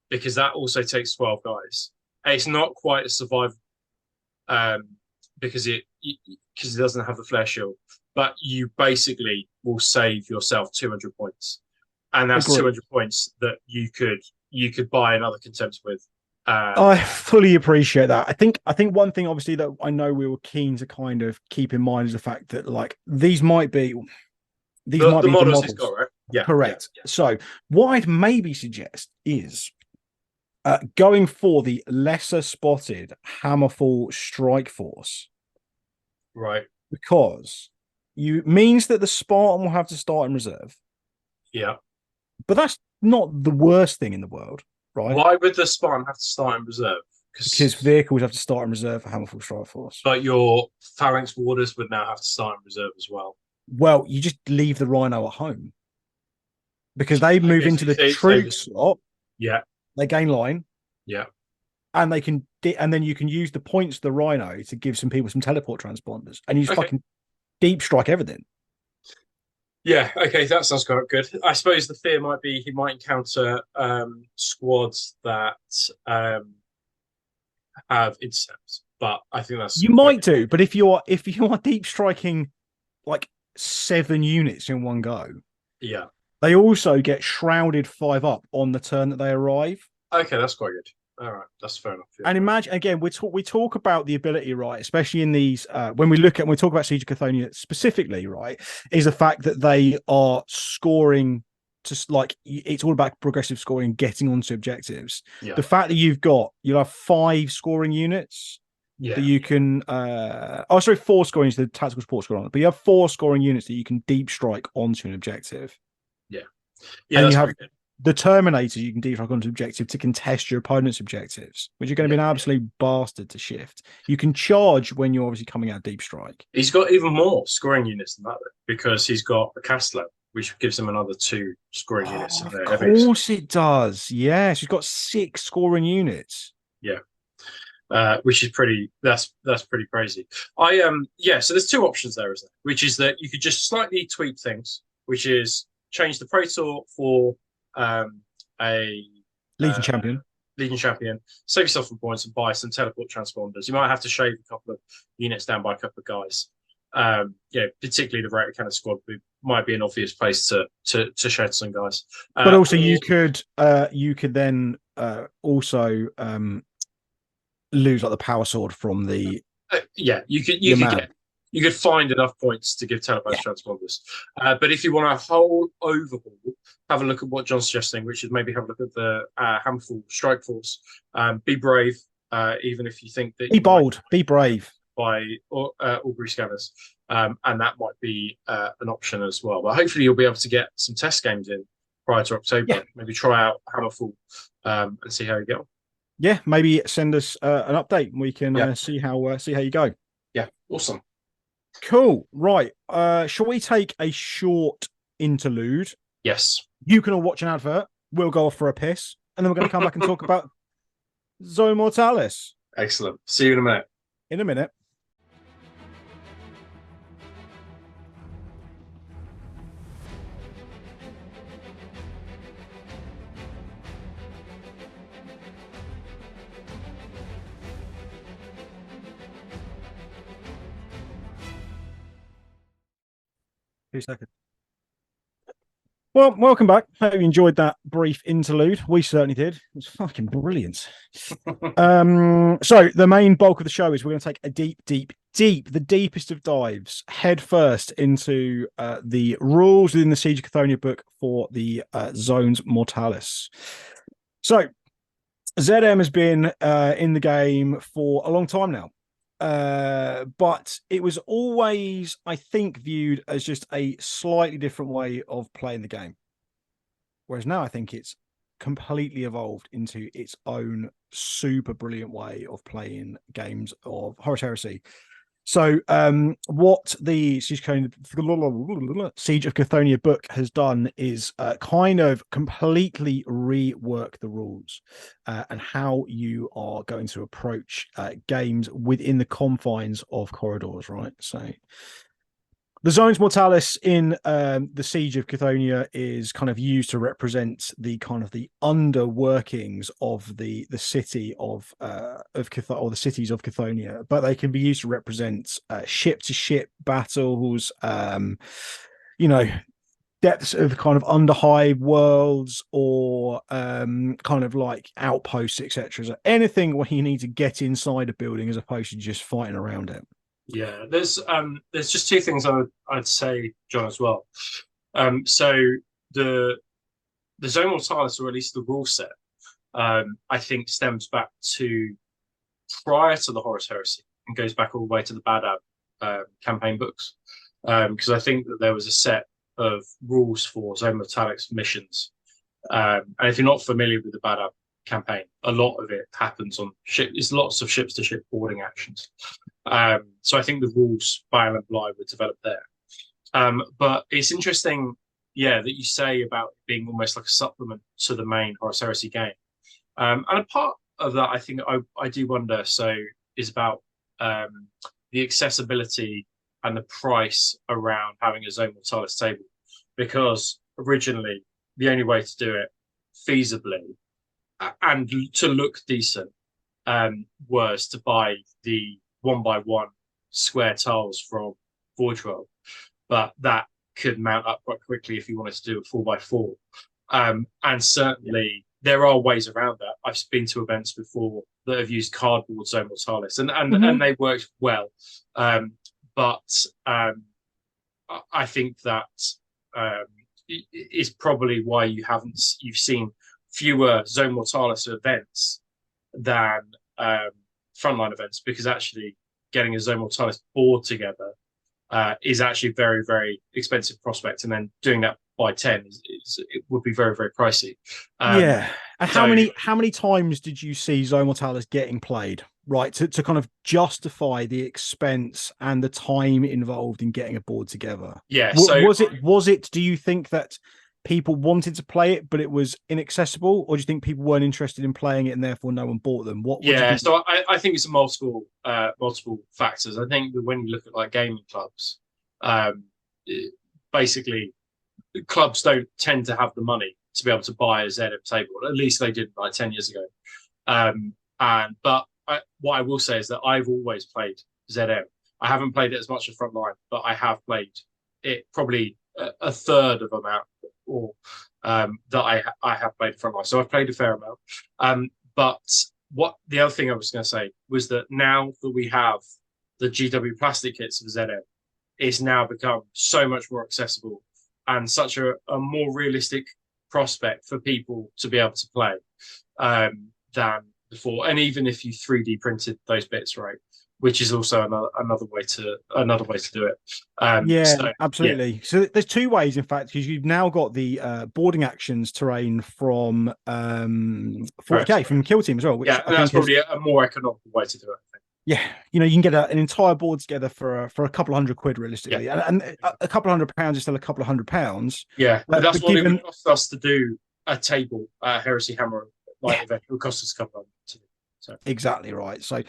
because that also takes 12 guys. It's not quite a survival because it doesn't have the flare shield, but you basically will save yourself 200 points, and that's 200 points that you could buy another contempt with. I fully appreciate that. I think one thing, obviously, that I know we were keen to kind of keep in mind is the fact that, like, these might be the models he's got, right? Yeah, correct. Yeah. So what I'd maybe suggest is going for the lesser spotted Hammerfall Strike Force, right? Because means that the Spartan will have to start in reserve. Yeah, but that's not the worst thing in the world. Right. Why would the Spartan have to start in reserve? Because vehicles have to start in reserve for Hammerfall Strike Force. But your Phalanx Warders would now have to start in reserve as well. Well, you just leave the Rhino at home. Because they move into the troop slot. Yeah. They gain line. Yeah. And they can, and then you can use the points of the Rhino to give some people some teleport transponders. And you just fucking deep strike everything. Yeah, okay, that sounds quite good. I suppose the fear might be he might encounter squads that have intercepts, but I think that's you might do. But if you are deep striking like 7 units in one go, yeah, they also get shrouded 5-up on the turn that they arrive. Okay, that's quite good. All right, that's fair enough. Yeah. And imagine again, we talk about the ability, right? Especially in these when we talk about Siege of Cathonia specifically, right? Is the fact that they are scoring just like it's all about progressive scoring, getting onto objectives. Yeah. The fact that you'll have 5 scoring units that you can 4 scoring units, the tactical support score on it, but you have 4 scoring units that you can deep strike onto an objective. Yeah, and you have the Terminators you can deep strike onto objective to contest your opponent's objectives, which are going to be an absolute bastard to shift. You can charge when you're obviously coming out deep strike. He's got even more scoring units than that, because he's got a Castello, which gives him another 2 scoring units. Of course it does. Yes, he's got 6 scoring units. Yeah. Which is that's pretty crazy. So there's 2 options there, isn't there? Which is that you could just slightly tweak things, which is change the Praetor for a Legion champion, save yourself some points and buy some teleport transponders. You might have to shave a couple of units down by a couple of guys. Particularly the Raider Cannon squad might be an obvious place to shed some guys. But also you could then also lose like the power sword from the you could find enough points to give teleport transponders. But if you want a whole overhaul, have a look at what John's suggesting, which is maybe have a look at the Hammerfall Strike Force. Be brave, even if you think that be bold, be brave. By Augury scanners, and that might be an option as well. But hopefully you'll be able to get some test games in prior to October. Yeah. Maybe try out Hammerfall and see how you go. Yeah, maybe send us an update and we can see how you go. Yeah, awesome. Cool. Right. Shall we take a short interlude? Yes. You can all watch an advert. We'll go off for a piss, and then we're going to come back and talk about Zone Mortalis. Excellent. See you in a minute. In a minute. 2 seconds. Well, welcome back. Hope you enjoyed that brief interlude. We certainly did. It was fucking brilliant. So the main bulk of the show is we're going to take a the deepest of dives, head first into the rules within the Siege of Cathonia book for the Zones Mortalis. So ZM has been in the game for a long time now. But it was always, I think, viewed as just a slightly different way of playing the game. Whereas now I think it's completely evolved into its own super brilliant way of playing games of Horus Heresy. So what the Siege of Cathonia book has done is kind of completely rework the rules and how you are going to approach games within the confines of corridors, right? So the Zones Mortalis in the Siege of Cathonia is kind of used to represent the kind of the underworkings of the city of Cathonia, or the cities of Cathonia, but they can be used to represent ship to ship battles, you know, depths of kind of underhive worlds, or kind of like outposts, etc. So anything where you need to get inside a building as opposed to just fighting around it. Yeah, there's just two things I'd say, John, as well. So the Zone Mortalis, or at least the rule set, I think stems back to prior to the Horus Heresy and goes back all the way to the Badab campaign books, because I think that there was a set of rules for Zone Mortalis missions, and if you're not familiar with the Badab campaign, a lot of it happens on ship. It's lots of ships to ship boarding actions. So I think the rules by and large were developed there. But it's interesting, yeah, that you say about it being almost like a supplement to the main Horus Heresy game. And a part of that, I think I do wonder, is about the accessibility and the price around having a Zone Mortalis table. Because originally, the only way to do it feasibly and to look decent was to buy the 1x1 square tiles from Void World, but that could mount up quite quickly if you wanted to do a 4x4. And certainly there are ways around that. I've been to events before that have used cardboard Zone Mortalis, and they worked well. But I think that is probably why you've seen fewer Zone Mortalis events than frontline events, because actually getting a Zone Mortalis board together is actually a very, very expensive prospect, and then doing that by 10 it would be very, very pricey. Yeah. And how many times did you see Zone Mortalis getting played, right, to kind of justify the expense and the time involved in getting a board together? Yeah. Was it do you think that people wanted to play it but it was inaccessible, or do you think people weren't interested in playing it and therefore no one bought them? So I think it's multiple factors. I think that when you look at like gaming clubs, basically clubs don't tend to have the money to be able to buy a ZM table. At least they did like 10 years ago. But what I will say is that I've always played ZM. I haven't played it as much as Frontline, but I have played it probably a third of amount, or that I have played Frontline. So I've played a fair amount. But what the other thing I was going to say was that now that we have the GW plastic kits of ZM, it's now become so much more accessible and such a more realistic prospect for people to be able to play than before. And even if you 3D printed those bits, right, which is also another way to do it. Absolutely. Yeah. So there's two ways, in fact, because you've now got the boarding actions terrain from 40k from Kill Team as well. Which that's probably a more economical way to do it, I think. Yeah, you can get an entire board together for a couple of £100 realistically, and a couple of £100 is still a couple of £100. Yeah, that's what it would cost us to do a table Heresy Hammer event. It would cost us a couple of £100. So. Exactly right. So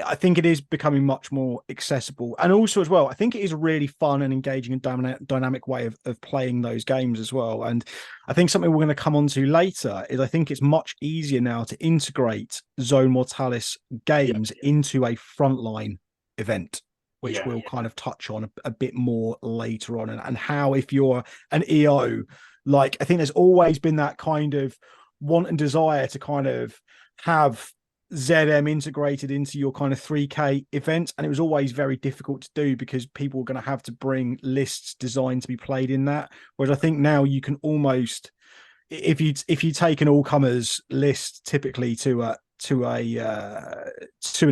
I think it is becoming much more accessible, and also as well, I think it is a really fun and engaging and dynamic way of playing those games as well. And I think something we're going to come on to later is I think it's much easier now to integrate Zone Mortalis games into a frontline event which we'll kind of touch on a bit more later on, and how if you're an EO, like I think there's always been that kind of want and desire to kind of have ZM integrated into your kind of 3K events, and it was always very difficult to do because people were going to have to bring lists designed to be played in that. Whereas I think now you can almost, if you take an all comers list typically to an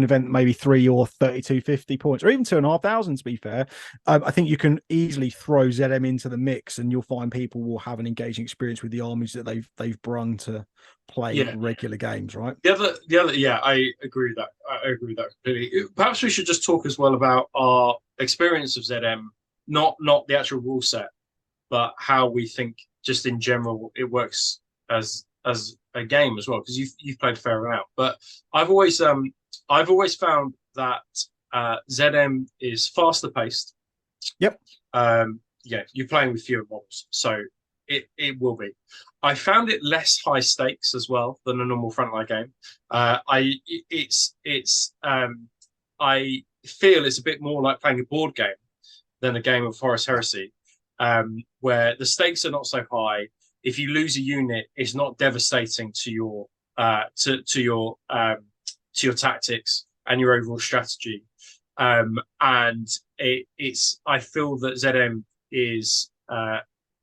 event, maybe 3 or 3250 points, or even 2,500 to be fair, I think you can easily throw ZM into the mix, and you'll find people will have an engaging experience with the armies that they've brung to play regular games, right? The other, yeah, I agree with that. I agree with that completely. Perhaps we should just talk as well about our experience of ZM, not the actual rule set, but how we think just in general it works as a game as well, because you've played a fair amount. But I've always found that ZM is faster paced. Yep. You're playing with fewer models, so it will be. I found it less high stakes as well than a normal frontline game. I feel it's a bit more like playing a board game than a game of Horus Heresy, where the stakes are not so high. If you lose a unit, it's not devastating to your tactics and your overall strategy. And I feel that ZM is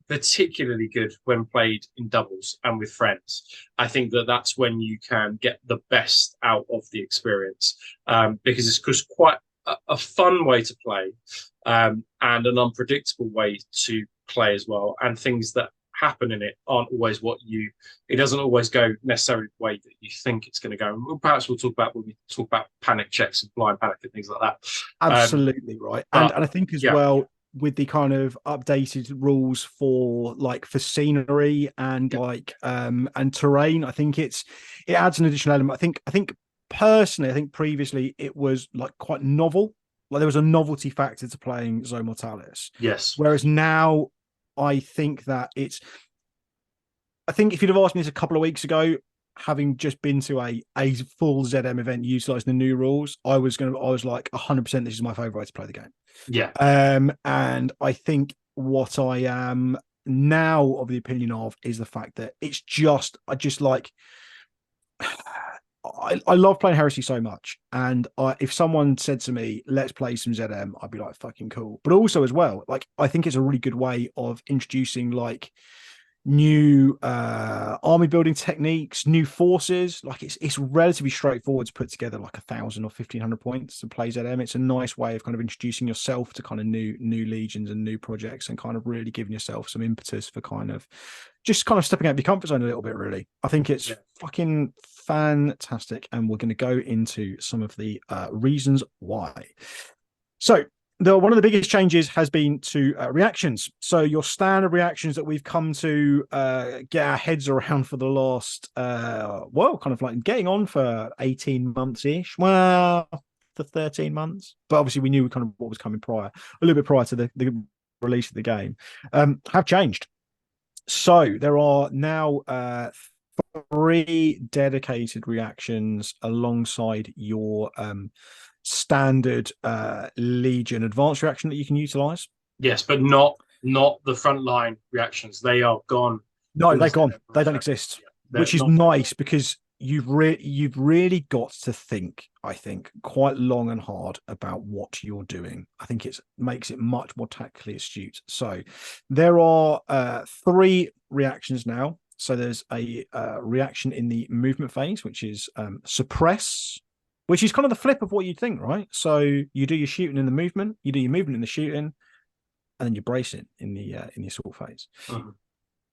particularly good when played in doubles and with friends. I think that's when you can get the best out of the experience, because it's just quite a fun way to play, and an unpredictable way to play as well. And things that happen in it aren't always it doesn't always go necessarily the way that you think it's going to go. And perhaps we'll talk about when we talk about panic checks and blind panic and things like that. Absolutely right. And I think as well, with the kind of updated rules for scenery and and terrain, I think it adds an additional element. I think personally, previously it was quite novel. There was a novelty factor to playing Zone Mortalis. Yes. Whereas now I think that I think if you'd have asked me this a couple of weeks ago, having just been to a full ZM event utilizing the new rules, I was like 100% this is my favorite way to play the game. Yeah. And I think what I am now of the opinion of is the fact that I love playing Heresy so much, and if someone said to me, let's play some ZM, I'd be like, fucking cool. But also as well, I think it's a really good way of introducing new army building techniques, new forces. It's relatively straightforward to put together 1,000 or 1,500 points to play ZM. It's a nice way of kind of introducing yourself to kind of new legions and new projects, and kind of really giving yourself some impetus for kind of stepping out of your comfort zone a little bit, really. I think it's fucking fantastic, and we're going to go into some of the reasons why. So one of the biggest changes has been to reactions. So your standard reactions that we've come to get our heads around for the last, getting on for 18 months-ish. Well, for 13 months. But obviously we knew kind of what was coming a little bit prior to the release of the game, have changed. So there are now 3 dedicated reactions alongside your standard Legion advanced reaction that you can utilize. Yes, but not the frontline reactions. They are gone. No, they're gone. They don't exist, which is nice, because you've really got to think, I think, quite long and hard about what you're doing. I think it makes it much more tactically astute. So there are 3 reactions now. So there's a reaction in the movement phase, which is suppress, which is kind of the flip of what you'd think, right? So you do your shooting in the movement, you do your movement in the shooting, and then you brace it in the assault phase. Mm-hmm.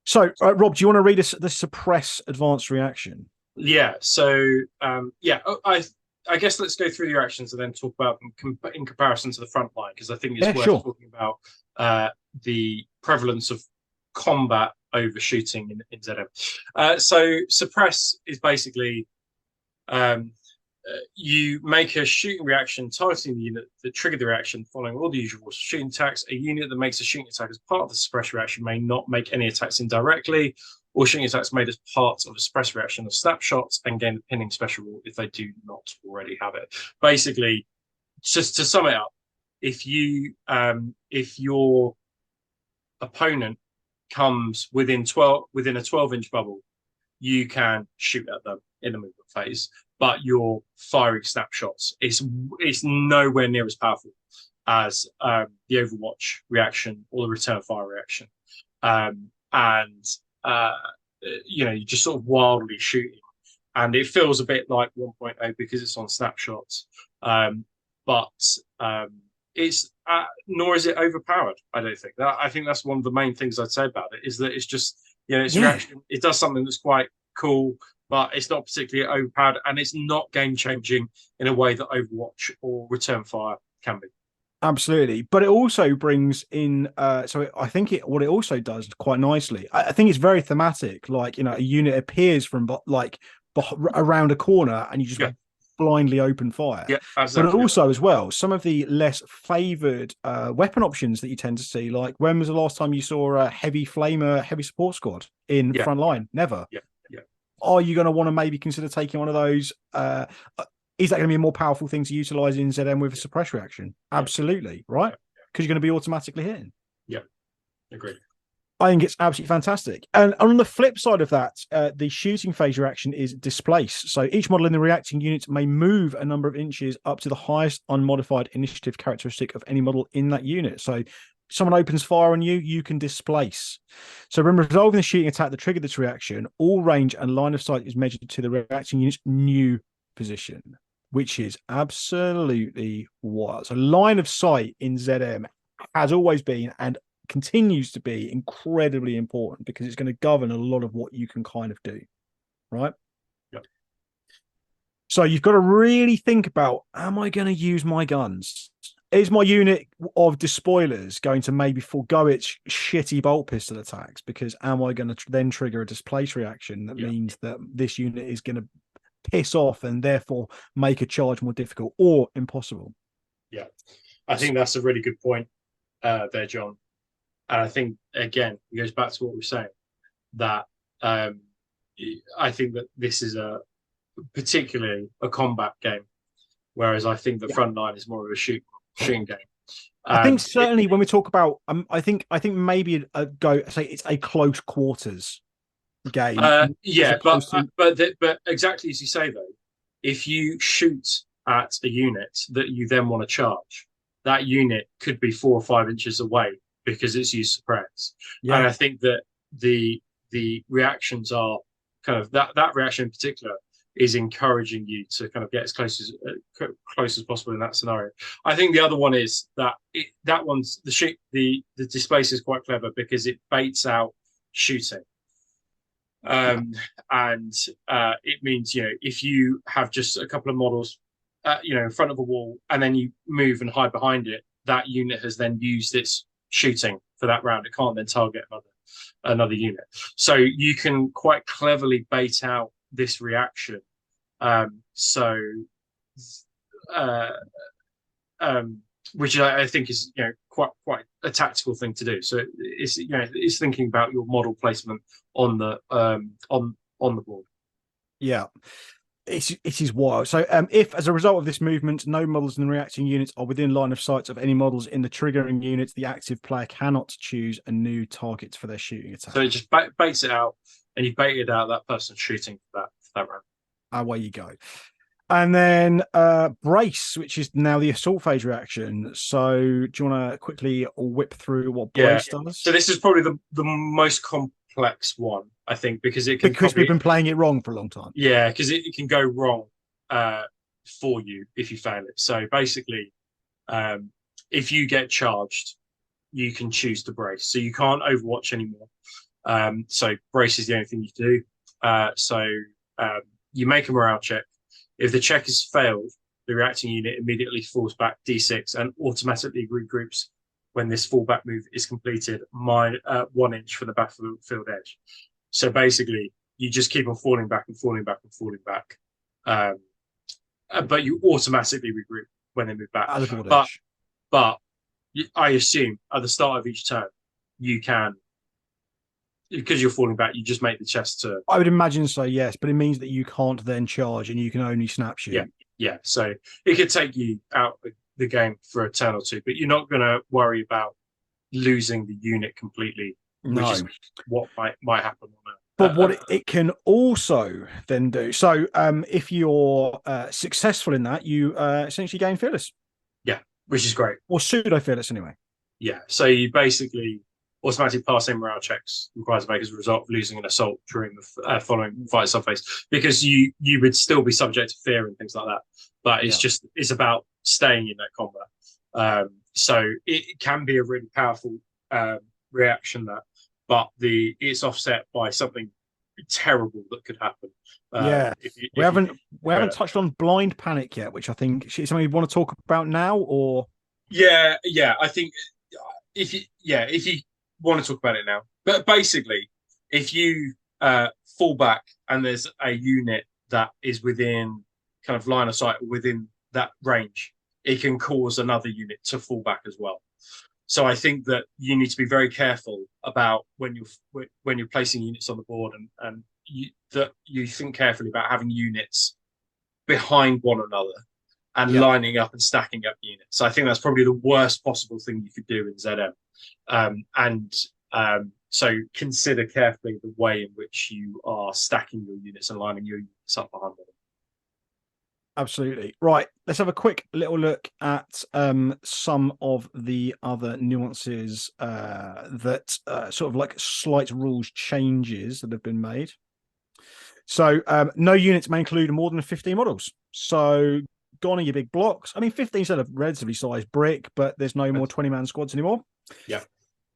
So, Rob, do you want to read us the suppress advanced reaction? Yeah. So, I guess let's go through the reactions and then talk about them in comparison to the front line, because I think it's worth talking about the prevalence of combat over shooting in ZM. So suppress is basically you make a shooting reaction targeting the unit that triggered the reaction following all the usual shooting attacks. A unit that makes a shooting attack as part of the suppress reaction may not make any attacks indirectly, or shooting attacks made as part of a suppress reaction of snapshots and gain the pinning special rule if they do not already have it. Basically, just to sum it up, if your opponent comes within a 12-inch bubble, you can shoot at them in the movement phase, but your firing snapshots it's nowhere near as powerful as the Overwatch reaction or the return fire reaction. And you're just sort of wildly shooting, and it feels a bit like 1.0 because it's on snapshots. But it's nor is it overpowered. I don't think that. I think that's one of the main things I'd say about it is that it's just it's reaction. It does something that's quite cool, but it's not particularly overpowered, and it's not game changing in a way that Overwatch or Return Fire can be. Absolutely, but it also brings in. So I think what it also does quite nicely. I think it's very thematic. Like a unit appears from around a corner, and you just blindly open fire. Yeah, exactly. But also as well, some of the less favored weapon options that you tend to see. Like, when was the last time you saw a heavy flamer, heavy support squad in front line? Never. Yeah. Are you going to want to maybe consider taking one of those? Is that going to be a more powerful thing to utilize in ZM with a suppress reaction? Absolutely, right? Because you're going to be automatically hitting. Yeah, agreed. I think it's absolutely fantastic. And on the flip side of that, the shooting phase reaction is displace. So each model in the reacting unit may move a number of inches up to the highest unmodified initiative characteristic of any model in that unit. So someone opens fire on you, you can displace. So when resolving the shooting attack that triggered this reaction, all range and line of sight is measured to the reacting unit's new position, which is absolutely wild. So line of sight in ZM has always been and continues to be incredibly important because it's going to govern a lot of what you can kind of do, right? Yep. So you've got to really think about, am I going to use my guns? Is my unit of despoilers going to maybe forego its shitty bolt pistol attacks? Because am I going to then trigger a displace reaction that means that this unit is going to piss off and therefore make a charge more difficult or impossible? Yeah, I think that's a really good point there, John. And I think, again, it goes back to what we were saying, that I think that this is particularly a combat game, whereas I think the front line is more of a shooting game. I think certainly when we talk about, I think maybe say it's a close quarters game. But exactly as you say though, if you shoot at a unit that you then want to charge, that unit could be 4 or 5 inches away because it's used suppress. And I think that the reactions are kind of that reaction in particular is encouraging you to kind of get as close as possible in that scenario. I think the other one is that the displace is quite clever because it baits out shooting. And it means, if you have just a couple of models, in front of a wall, and then you move and hide behind it, that unit has then used its shooting for that round. It can't then target another unit. So you can quite cleverly bait out this reaction. Which I think is quite a tactical thing to do. So it's thinking about your model placement on the board. Yeah. It is wild. So if, as a result of this movement, no models in the reacting units are within line of sight of any models in the triggering unit, the active player cannot choose a new target for their shooting attack. So it just baits it out, and you baited out that person shooting for that round. Away you go. And then brace, which is now the assault phase reaction. So do you want to quickly whip through what brace does? So this is probably the most complex one, I think, because we've been playing it wrong for a long time. Yeah, because it can go wrong for you if you fail it. So basically, if you get charged, you can choose to brace. So you can't Overwatch anymore. So brace is the only thing you do. So you make a morale check. If the check is failed, the reacting unit immediately falls back D6 and automatically regroups when this fallback move is completed 1 inch from the battlefield edge. So basically, you just keep on falling back and falling back and falling back. But you automatically regroup when they move back. But I assume at the start of each turn, you can, because you're falling back, you just make the chest to... I would imagine so, yes, but it means that you can't then charge and you can only snap shoot. Yeah. So it could take you out the game for a turn or two, but you're not going to worry about losing the unit completely, which is what might happen on a. But what it can also then do, so if you're successful in that, you essentially gain fearless. Yeah, which is great. Or pseudo fearless anyway. Yeah, so you basically automatically pass in morale checks required to make as a result of losing an assault during the following fight subphase, because you would still be subject to fear and things like that. But it's about staying in that combat. So it can be a really powerful reaction but it's offset by something terrible that could happen. We haven't touched on blind panic yet, which I think is something you want to talk about now, or I think if you want to talk about it now, but basically, if you fall back and there's a unit that is within kind of line of sight within that range, it can cause another unit to fall back as well. So I think that you need to be very careful about when you're placing units on the board, and you think carefully about having units behind one another and lining up and stacking up units. So I think that's probably the worst possible thing you could do in ZM. So consider carefully the way in which you are stacking your units and lining your units up behind them. Absolutely. Right. Let's have a quick little look at some of the other nuances that sort of like slight rules changes that have been made. So no units may include more than 15 models. So gone are your big blocks. I mean, 15 is a relatively sized brick, but there's no more 20-man squads anymore. Yeah.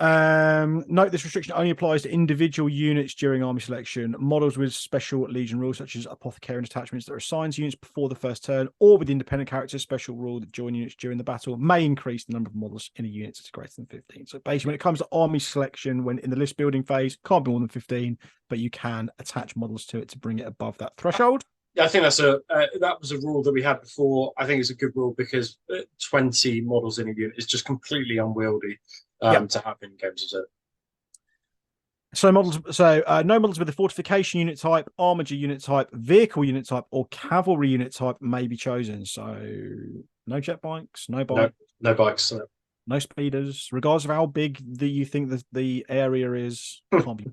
Note this restriction only applies to individual units during army selection. Models with special legion rules, such as apothecary detachments that are assigned to units before the first turn, or with independent characters, special rule that join units during the battle, may increase the number of models in a unit to greater than 15. So basically, when it comes to army selection, when in the list building phase, can't be more than 15, but you can attach models to it to bring it above that threshold. I think that was a rule that we had before. I think it's a good rule because 20 models in a unit is just completely unwieldy to have in games of Z. So no models with a fortification unit type, armature unit type, vehicle unit type, or cavalry unit type may be chosen. So no jet bikes, no bikes, no bikes, no speeders, regardless of how big you think the area is. Can't be.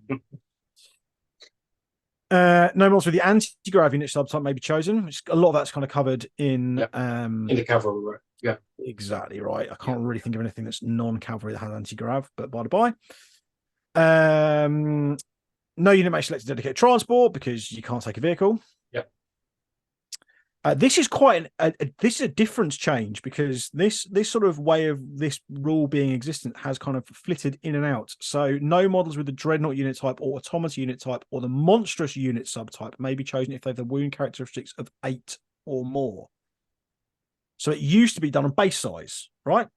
No models with the anti-grav unit subtype may be chosen. A lot of that's kind of covered in the cavalry, right? Yeah, exactly right. I can't really think of anything that's non-cavalry that has anti-grav, but by the by. No unit may select a dedicated transport because you can't take a vehicle. Yep. This is quite this is a difference change, because this sort of way of this rule being existent has kind of flitted in and out. So no models with the dreadnought unit type or automata unit type or the monstrous unit subtype may be chosen if they have the wound characteristics of 8 or more. So it used to be done on base size, right?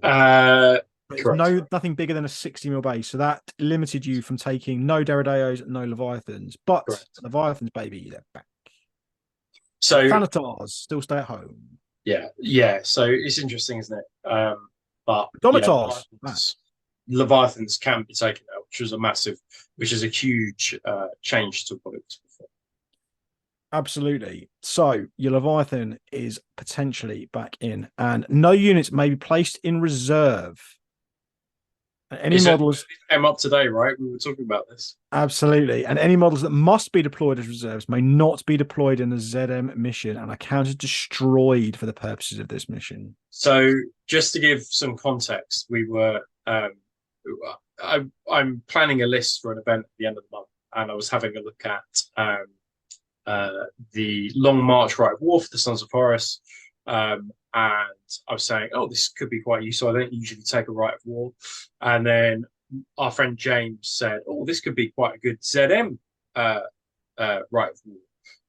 Nothing bigger than a 60 mil base. So that limited you from taking no Derrideos, no Leviathans. But Leviathans, baby, they're back. So Thanatars still stay at home. Yeah. So it's interesting, isn't it? But Leviathans can be taken out, which is a huge change to what it was before. Absolutely. So your Leviathan is potentially back in, and no units may be placed in reserve. Any models up today, right? We were talking about this. Absolutely. And any models that must be deployed as reserves may not be deployed in the ZM mission and are counted destroyed for the purposes of this mission. So just to give some context, we were I'm planning a list for an event at the end of the month, and I was having a look at the Long March Rite of War for the Sons of Horus. And I was saying, this could be quite useful. I don't usually take a Rite of War. And then our friend James said, this could be quite a good ZM Rite of War,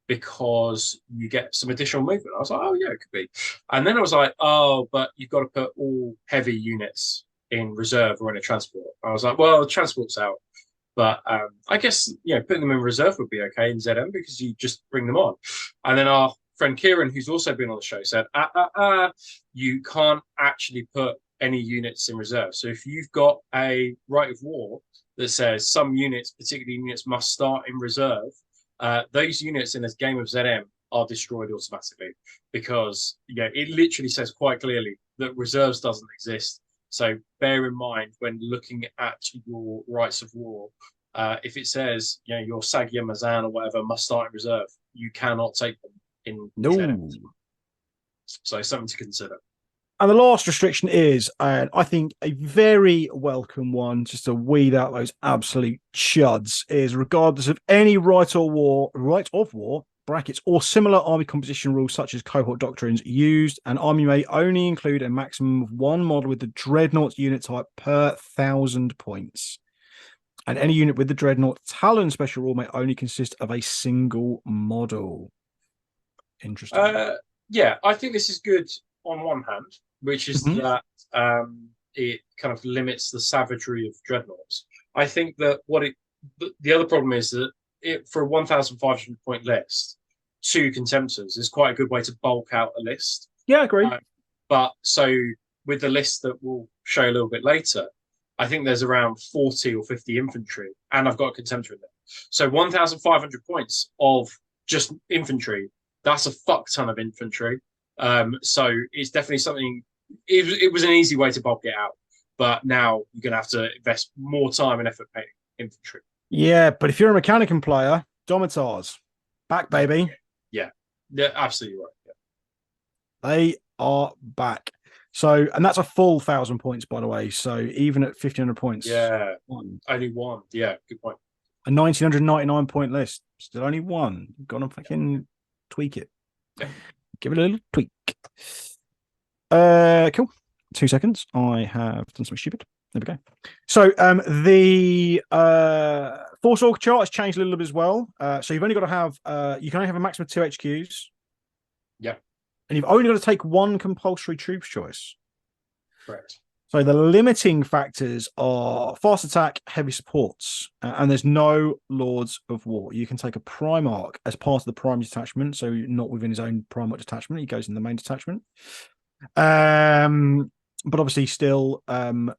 because you get some additional movement. I was like, it could be. And then I was like, but you've got to put all heavy units in reserve or in a transport. I was like, well, the transport's out. But I guess, putting them in reserve would be okay in ZM, because you just bring them on. And then our friend Kieran, who's also been on the show, said, you can't actually put any units in reserve. So if you've got a Rite of War that says some units, particularly units, must start in reserve, those units in this game of ZM are destroyed automatically, because it literally says quite clearly that reserves doesn't exist. So bear in mind when looking at your rights of war, if it says your Sagia Mazan or whatever must start in reserve, you cannot take them in No. So something to consider. And the last restriction is, and I think a very welcome one, just to weed out those absolute chuds, is regardless of any right of war brackets or similar army composition rules such as cohort doctrines used, an army may only include a maximum of one model with the dreadnought unit type per 1,000 points. And any unit with the dreadnought Talon special rule may only consist of a single model. Interesting. Yeah, I think this is good on one hand, which is that it kind of limits the savagery of dreadnoughts. I think that the other problem is that for a 1,500 point list, 2 contemptors is quite a good way to bulk out a list. Yeah, I agree. But so with the list that we'll show a little bit later, I think there's around 40 or 50 infantry, and I've got a contemptor in there. So 1,500 points of just infantry, that's a fuck ton of infantry. So it's definitely something. It was an easy way to bulk it out, but now you're going to have to invest more time and effort paying infantry. Yeah, but if you're a Mechanicum player, Domitars, back, baby. Yeah, absolutely right. Yeah. They are back. So, and that's a full 1,000 points, by the way. So even at 1,500 points. Yeah, only one. Yeah, good point. A 1,999 point list. Still only one. Got to fucking tweak it. Yeah. Give it a little tweak. Cool. 2 seconds. I have done something stupid. There we go. So the Force Org chart has changed a little bit as well. So you've only got to have you can only have a maximum of 2 HQs. Yeah. And you've only got to take 1 compulsory troops choice. Correct. So the limiting factors are fast attack, heavy supports, and there's no Lords of War. You can take a Primarch as part of the primary detachment, so not within his own Primarch detachment. He goes in the main detachment. But obviously still, I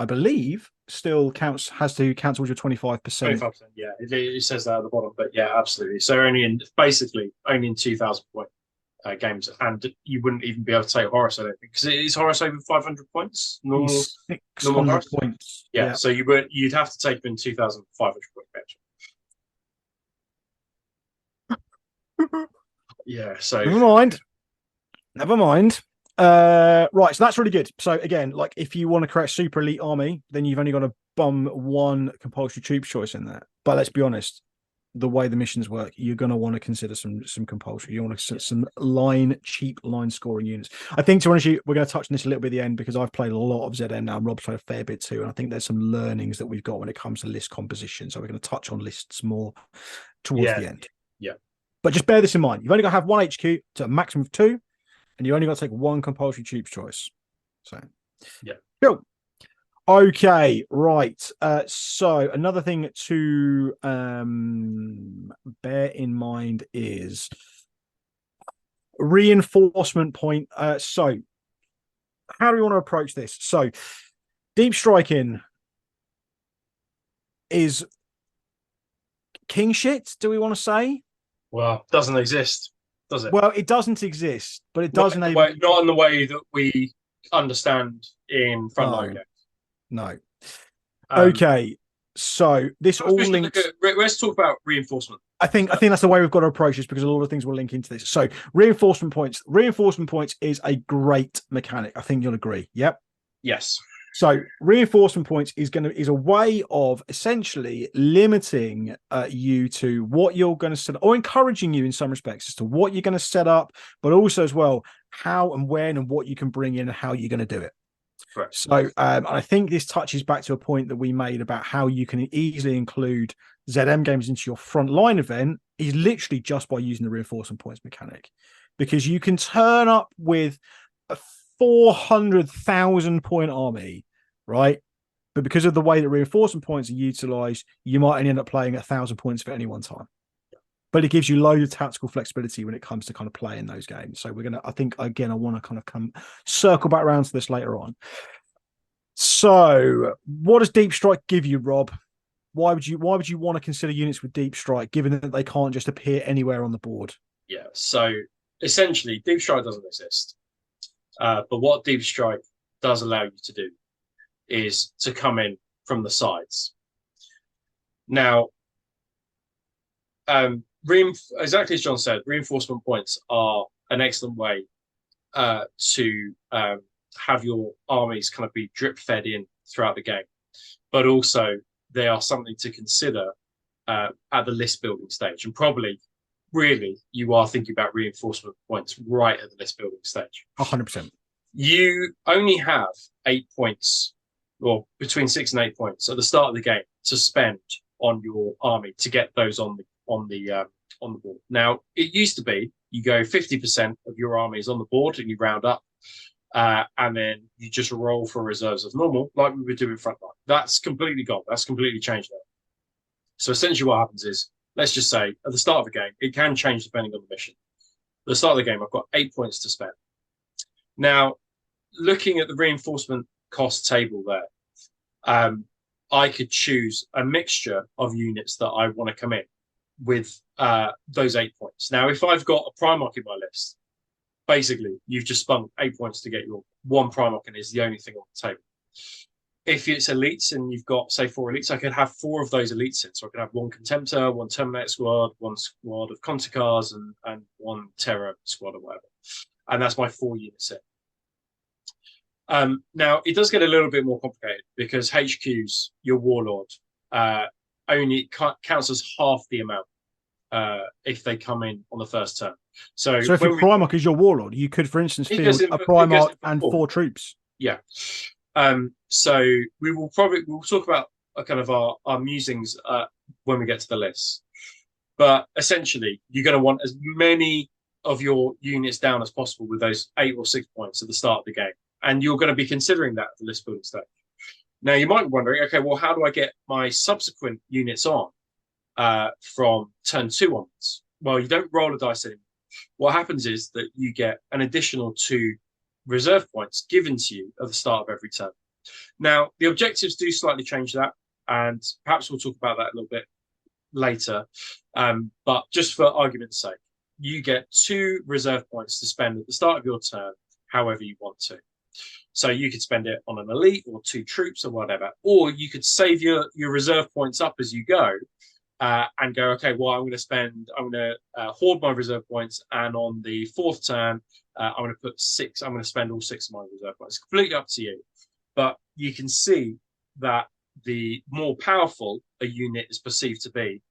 believe, still has to count towards your 25%. 25%, yeah. It says that at the bottom, but yeah, absolutely. So only in 2,000 point games, and you wouldn't even be able to take Horus, I don't think, because it is Horus over 500 points. Normal 600 points. Yeah, so you'd have to take them in 2,500 point match. Yeah, so Never mind. Right, so that's really good. So again, like if you want to create a super elite army, then you've only got to bum 1 compulsory troop choice in there. But let's be honest, the way the missions work, you're going to want to consider some compulsory. You want to consider some cheap line scoring units. I think, to be honest, we're going to touch on this a little bit at the end, because I've played a lot of ZM now, and Rob's played a fair bit too, and I think there's some learnings that we've got when it comes to list composition. So we're going to touch on lists more towards the end. Yeah. But just bear this in mind. You've only got to have 1 HQ to a maximum of 2, and you only got to take 1 compulsory troops choice. So, yeah. Cool. Okay, right. So another thing to bear in mind is reinforcement point. So how do we want to approach this? So deep striking is king shit, do we want to say? Well, doesn't exist, does it? Well, it doesn't exist, but it does enable... Not in the way that we understand in frontline games. No. Okay, so this all links... Let's talk about reinforcement. I think that's the way we've got to approach this, because a lot of things will link into this. So reinforcement points. Reinforcement points is a great mechanic. I think you'll agree. Yep. Yes. So reinforcement points is a way of essentially limiting you to what you're going to set up, or encouraging you in some respects as to what you're going to set up, but also as well how and when and what you can bring in and how you're going to do it. Correct. So I think this touches back to a point that we made about how you can easily include ZM games into your frontline event is literally just by using the reinforcement points mechanic, because you can turn up with a 400,000 point army, right? But because of the way that reinforcement points are utilized, you might only end up playing 1,000 points for any one time. But it gives you loads of tactical flexibility when it comes to kind of playing those games. So I think again, I want to kind of circle back around to this later on. So what does deep strike give you, Rob? Why would you want to consider units with deep strike, given that they can't just appear anywhere on the board? Yeah. So essentially, Deep Strike doesn't exist. But what Deep Strike does allow you to do is to come in from the sides. Now, exactly as John said, reinforcement points are an excellent way to have your armies kind of be drip fed in throughout the game, but also they are something to consider at the list building stage. And probably, really, you are thinking about reinforcement points right at the list building stage. 100%. You only have 8 points, or between 6 and 8 points, at the start of the game to spend on your army to get those on the board. Now, it used to be you go 50% of your army is on the board and you round up, and then you just roll for reserves as normal, like we were doing frontline. That's completely gone. That's completely changed now. So essentially, what happens is, let's just say at the start of the game, it can change depending on the mission. At the start of the game, I've got 8 points to spend. Now, looking at the reinforcement cost table there, I could choose a mixture of units that I want to come in with those 8 points. Now, if I've got a Primarch in my list, basically you've just spent 8 points to get your one Primarch and is the only thing on the table. If it's elites and you've got, say, 4 elites, I could have 4 of those elites in. So I could have 1 Contemptor, 1 Terminator squad, 1 squad of Conticars, and 1 Terror squad or whatever. And that's my 4 units in. Now, it does get a little bit more complicated because HQs, your Warlord, only counts as half the amount if they come in on the first turn. So if your Primarch is your Warlord, you could, for instance, field a Primarch and 4 troops. Yeah. So we'll talk about kind of our musings when we get to the list. But essentially, you're going to want as many of your units down as possible with those 8 or 6 points at the start of the game. And you're going to be considering that at the list building stage. Now, you might be wondering, okay, well, how do I get my subsequent units on from turn 2 onwards? Well, you don't roll a dice anymore. What happens is that you get an additional 2 reserve points given to you at the start of every turn. Now, the objectives do slightly change that, and perhaps we'll talk about that a little bit later. But just for argument's sake, you get 2 reserve points to spend at the start of your turn, however you want to. So you could spend it on an elite or 2 troops or whatever, or you could save your reserve points up as you go and go, okay, well, I'm going to hoard my reserve points, and on the 4th turn, I'm going to put 6. I'm going to spend all 6 of my reserve points. It's completely up to you, but you can see that the more powerful a unit is perceived to be,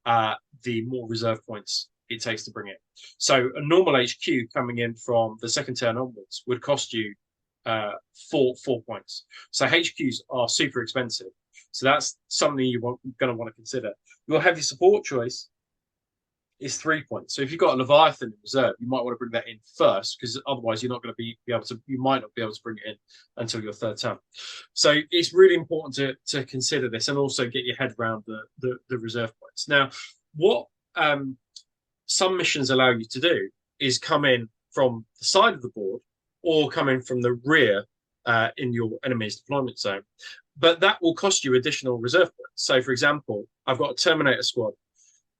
the more reserve points it takes to bring it. So a normal HQ coming in from the 2nd turn onwards would cost you 4 points. So HQs are super expensive. So that's something you're going to want to consider. Your heavy support choice is 3 points. So if you've got a Leviathan in reserve, you might want to bring that in first, because otherwise you're not going to be able to. You might not be able to bring it in until your 3rd turn. So it's really important to consider this and also get your head around the reserve points. Now, what some missions allow you to do is come in from the side of the board or come in from the rear in your enemy's deployment zone. But that will cost you additional reserve points. So, for example, I've got a Terminator squad,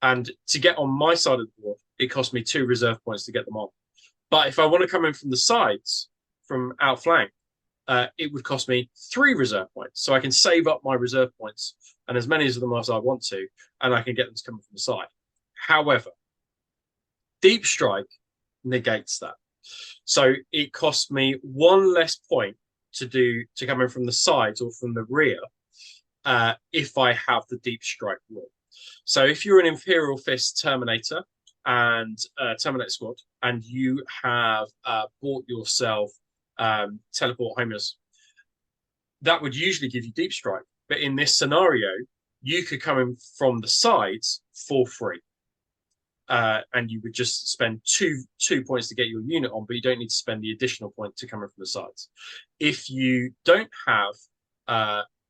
and to get on my side of the board, it costs me 2 reserve points to get them on. But if I want to come in from the sides, from outflank, it would cost me 3 reserve points. So I can save up my reserve points, and as many of them as I want to, and I can get them to come from the side. However, Deep Strike negates that. So it costs me 1 less point to come in from the sides or from the rear if I have the Deep Strike rule. So if you're an Imperial Fist Terminator and Terminator squad, and you have bought yourself teleport homers, that would usually give you Deep Strike. But in this scenario, you could come in from the sides for free. And you would just spend two points to get your unit on, but you don't need to spend the additional point to come in from the sides. If you don't have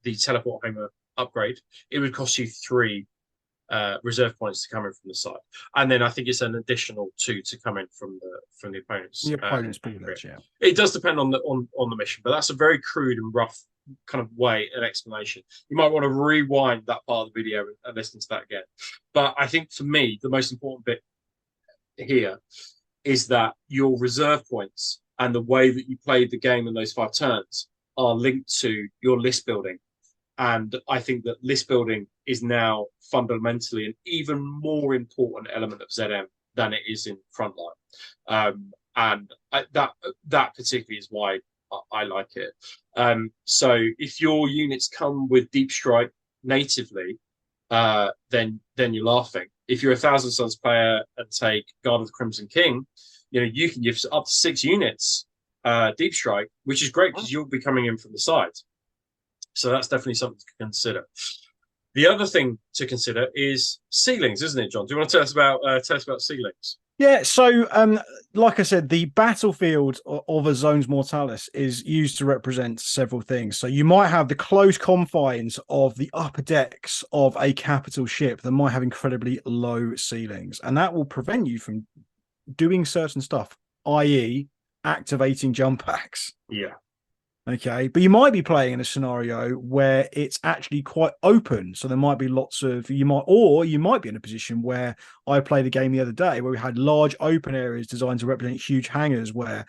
the teleport homer upgrade, it would cost you 3 reserve points to come in from the side, and then I think it's an additional 2 to come in from the opponent's board. Yeah, it does depend on the mission, but that's a very crude and rough kind of way an explanation. You might want to rewind that part of the video and listen to that again. But I think for me, the most important bit here is that your reserve points and the way that you played the game in those 5 turns are linked to your list building. And I think that list building is now fundamentally an even more important element of ZM than it is in Frontline. That particularly is why I like it. So if your units come with Deep Strike natively, then you're laughing. If you're a Thousand Sons player and take Guard of the Crimson King, you can give up to 6 units Deep Strike, which is great because you'll be coming in from the side. So that's definitely something to consider. The other thing to consider is ceilings, isn't it, John? Do you want to tell us about ceilings? Yeah, so like I said, the battlefield of a Zones Mortalis is used to represent several things. So you might have the close confines of the upper decks of a capital ship that might have incredibly low ceilings, and that will prevent you from doing certain stuff, i.e. activating jump packs. Yeah. Okay, but you might be playing in a scenario where it's actually quite open. So there might be lots of, you might be in a position where I played a game the other day where we had large open areas designed to represent huge hangars where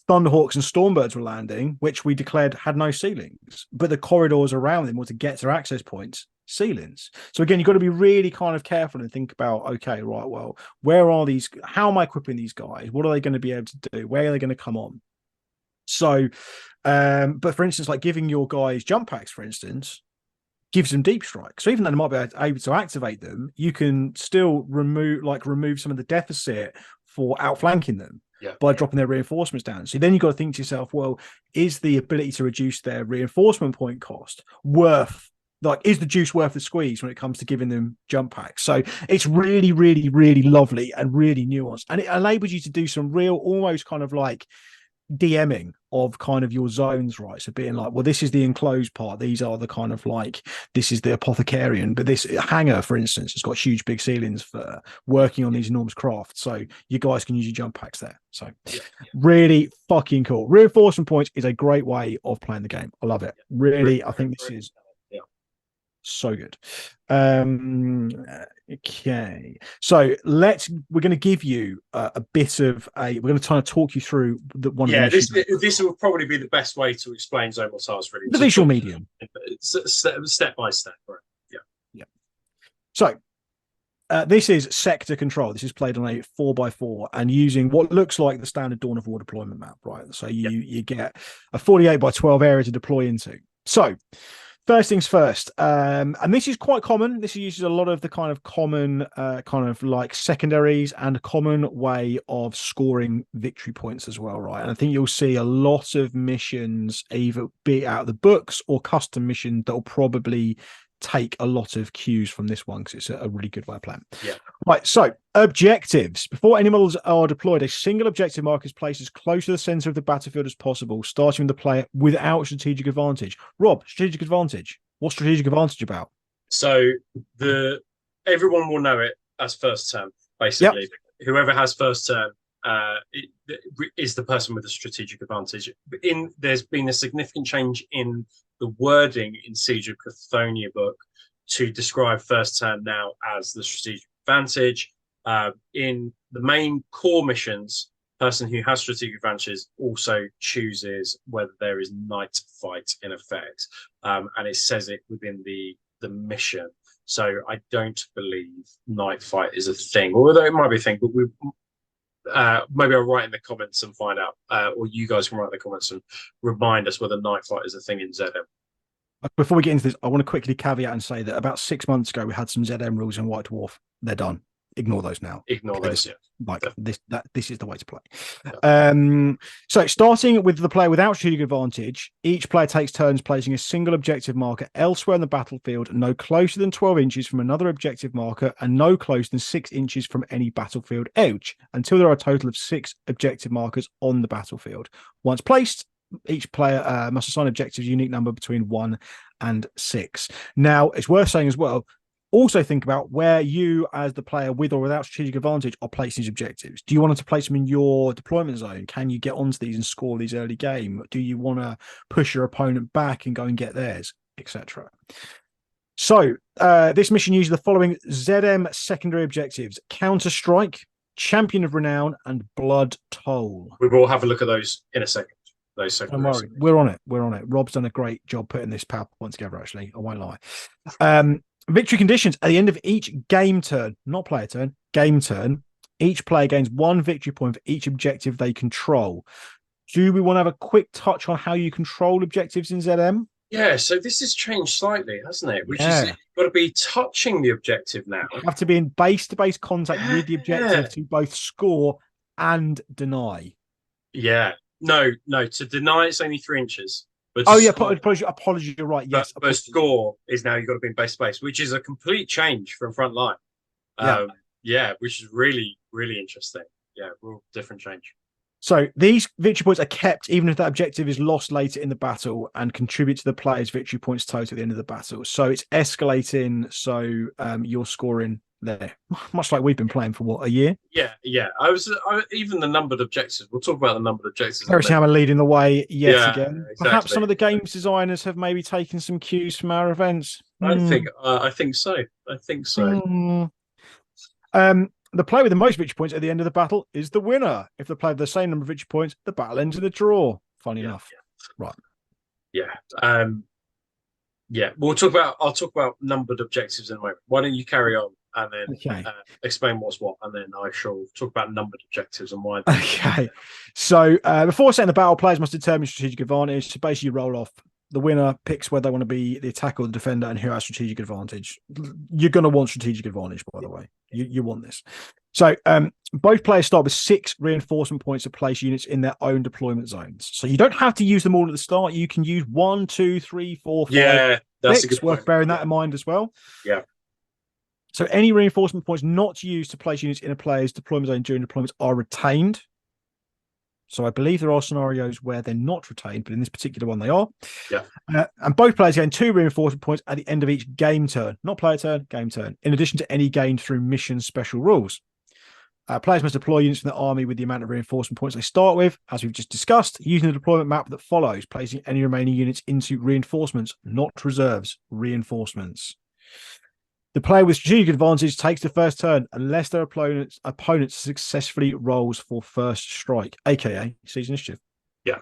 Thunderhawks and Stormbirds were landing, which we declared had no ceilings, but the corridors around them were to get to access points, ceilings. So again, you've got to be really kind of careful and think about, okay, right, well, where are these? How am I equipping these guys? What are they going to be able to do? Where are they going to come on? So, but for instance, like giving your guys jump packs, for instance, gives them deep strike. So even though they might be able to activate them, you can still remove some of the deficit for outflanking them by dropping their reinforcements down. So then you've got to think to yourself, well, is the ability to reduce their reinforcement point cost worth? Like, is the juice worth the squeeze when it comes to giving them jump packs? So it's really, really, really lovely and really nuanced, and it enables you to do some real, almost kind of like DMing of kind of your zones, right? So being like, well, this is the enclosed part, these are the kind of like, this is the apothecarian, but this hangar, for instance, has got huge big ceilings for working on these enormous crafts, so you guys can use your jump packs there. So really fucking cool. Reinforcement points is a great way of playing the game. I love it. Really, I think this is so good. Okay, so we're going to give you a bit of we're going to try to talk you through one of the missions. This will probably be the best way to explain Zone Mortalis, really. The visual medium. Step by step, right? Yeah. So this is sector control. This is played on a 4x4 and using what looks like the standard Dawn of War deployment map, right? So you get a 48x12 area to deploy into. So first things first, and this is quite common. This uses a lot of the kind of common kind of like secondaries and a common way of scoring victory points as well, right? And I think you'll see a lot of missions either be out of the books or custom missions that will probably take a lot of cues from this one because it's a really good way of playing. Yeah. Right, so objectives. Before any models are deployed, a single objective marker is placed as close to the center of the battlefield as possible, starting with the player without strategic advantage. Rob, strategic advantage. What's strategic advantage about? So everyone will know it as first turn, basically. Yep. Whoever has first turn is the person with the strategic advantage. There's been a significant change in the wording in Siege of Cathonia book to describe first turn now as the strategic advantage. In the main core missions, person who has strategic advantages also chooses whether there is night fight in effect, and it says it within the mission. So I don't believe night fight is a thing, although it might be a thing, but maybe I'll write in the comments and find out, or you guys can write in the comments and remind us whether night fight is a thing in ZM. Before we get into this, I want to quickly caveat and say that about 6 months ago we had some ZM rules in White Dwarf. They're done. Ignore those now. Ignore those. Yeah. Like this is the way to play. Yeah. So starting with the player without strategic advantage, each player takes turns placing a single objective marker elsewhere on the battlefield, no closer than 12 inches from another objective marker, and no closer than 6 inches from any battlefield edge, until there are a total of 6 objective markers on the battlefield. Once placed, each player must assign objectives unique number between 1 and 6. Now, it's worth saying as well, also think about where you, as the player with or without strategic advantage, are placing these objectives. Do you want to place them in your deployment zone? Can you get onto these and score these early game? Do you want to push your opponent back and go and get theirs, etc.? So this mission uses the following ZM secondary objectives: counter strike, Champion of Renown, and Blood Toll. We will have a look at those in a second. Those second. Don't worry, we're on it. We're on it. Rob's done a great job putting this PowerPoint together. Actually, I won't lie. Victory conditions at the end of each game turn, not player turn, game turn. Each player gains 1 victory point for each objective they control. Do we want to have a quick touch on how you control objectives in ZM? Yeah, so this has changed slightly, hasn't it? Which Yeah. is you've got to be touching the objective now. You have to be in base-to-base contact with the objective to both score and deny. Yeah. No, to deny it's only 3 inches. But apologies, you're right. Yes. But score is now you've got to be in base space, which is a complete change from front line. Which is really, really interesting. Yeah, real different change. So these victory points are kept even if that objective is lost later in the battle and contribute to the player's victory points total at the end of the battle. So it's escalating. So you're scoring there, much like we've been playing for what, a year? Yeah. Even the numbered objectives. We'll talk about the numbered objectives. Heresy Hammer leading the way yet again. Exactly. Perhaps some of the games designers have maybe taken some cues from our events. I think so. The player with the most victory points at the end of the battle is the winner. If the player with the same number of victory points, the battle ends in a draw. Funny enough. Right. Yeah. I'll talk about numbered objectives in a moment. Why don't you carry on and then explain what's what, and then I shall talk about numbered objectives and why. Okay. So before setting the battle, players must determine strategic advantage. So basically, you roll off. The winner picks whether they want to be the attacker or the defender and who has strategic advantage. You're going to want strategic advantage, by the way. You want this. So both players start with 6 reinforcement points to place units in their own deployment zones. So you don't have to use them all at the start. You can use 1, 2, 3, 4, 5. Yeah, that's a good worth point. bearing that in mind as well. Yeah. So any reinforcement points not used to place units in a player's deployment zone during deployments are retained. So I believe there are scenarios where they're not retained, but in this particular one, they are. Yeah. And both players gain 2 reinforcement points at the end of each game turn. Not player turn, game turn. In addition to any gained through mission special rules. Players must deploy units from the army with the amount of reinforcement points they start with, as we've just discussed, using the deployment map that follows, placing any remaining units into reinforcements, not reserves, reinforcements. The player with strategic advantage takes the first turn unless their opponent successfully rolls for first strike, aka seize initiative. Yeah.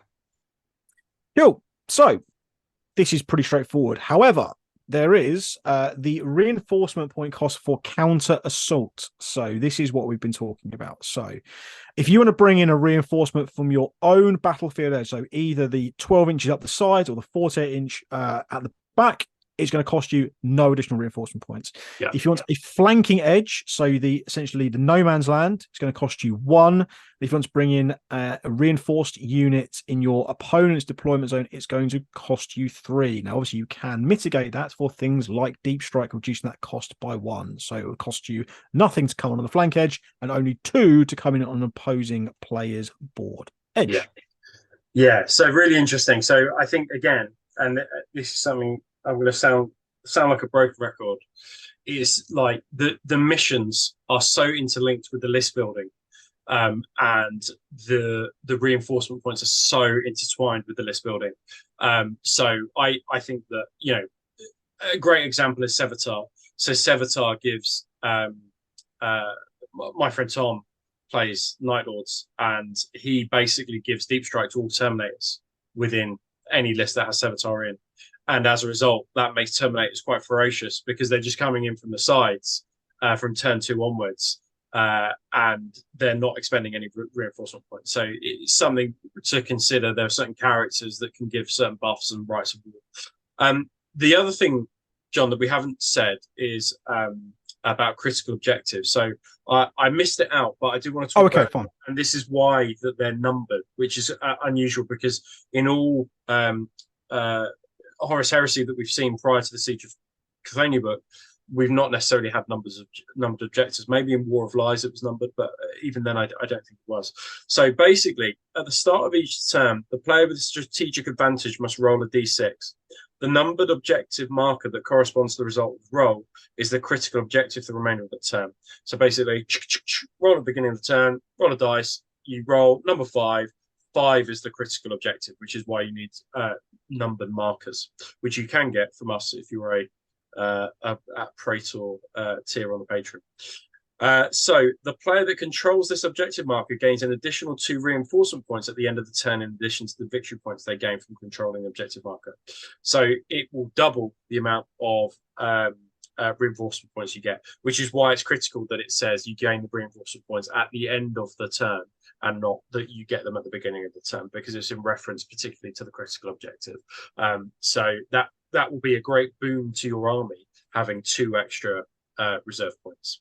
Cool. So this is pretty straightforward. However, there is the reinforcement point cost for counter assault. So this is what we've been talking about. So if you want to bring in a reinforcement from your own battlefield edge, so either the 12 inches up the sides or the 48-inch at the back, it's going to cost you no additional reinforcement points. Yeah. If you want a flanking edge, so essentially the no man's land, it's going to cost you 1. If you want to bring in a reinforced unit in your opponent's deployment zone, it's going to cost you 3. Now, obviously, you can mitigate that for things like deep strike, reducing that cost by 1. So it will cost you nothing to come on the flank edge and only 2 to come in on an opposing player's board edge. Yeah. So really interesting. So I think again, and this is something I'm going to sound like a broken record, is like the missions are so interlinked with the list building, and the reinforcement points are so intertwined with the list building. So I think that, a great example is Sevatar. So Sevatar gives my friend Tom plays Night Lords, and he basically gives deep strike to all Terminators within any list that has Sevatar in. And as a result, that makes Terminators quite ferocious because they're just coming in from the sides from turn 2 onwards, and they're not expending any reinforcement points. So it's something to consider. There are certain characters that can give certain buffs and rights of war. The other thing, John, that we haven't said is about critical objectives. So I missed it out, but I do want to talk about fine. And this is why that they're numbered, which is unusual because in all Horus Heresy that we've seen prior to the Siege of Cathonia book, we've not necessarily had numbered objectives. Maybe in War of Lies it was numbered, but even then I don't think it was. So basically, at the start of each term, the player with a strategic advantage must roll a d6. The numbered objective marker that corresponds to the result of the roll is the critical objective for the remainder of the term. So basically, roll at the beginning of the turn, roll a dice, you roll number 5. 5 is the critical objective, which is why you need numbered markers, which you can get from us if you're a Praetor tier on the Patreon. So the player that controls this objective marker gains an additional 2 reinforcement points at the end of the turn, in addition to the victory points they gain from controlling the objective marker. So it will double the amount of reinforcement points you get, which is why it's critical that it says you gain the reinforcement points at the end of the turn and not that you get them at the beginning of the turn, because it's in reference particularly to the critical objective. So that will be a great boon to your army, having 2 extra reserve points.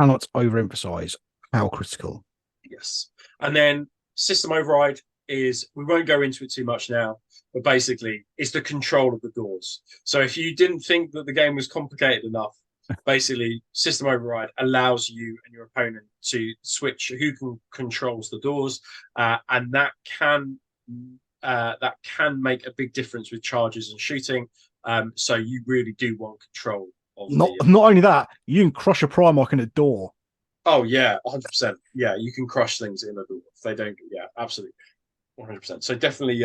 Cannot overemphasize how critical. Yes. And then system override is, we won't go into it too much now, but basically it's the control of the doors. So if you didn't think that the game was complicated enough, basically system override allows you and your opponent to switch who controls the doors, and that can make a big difference with charges and shooting. So you really do want control. Not only that, you can crush a Primarch in a door. Oh yeah, 100%. Yeah, you can crush things in a door if they don't. Yeah, absolutely, 100%. So definitely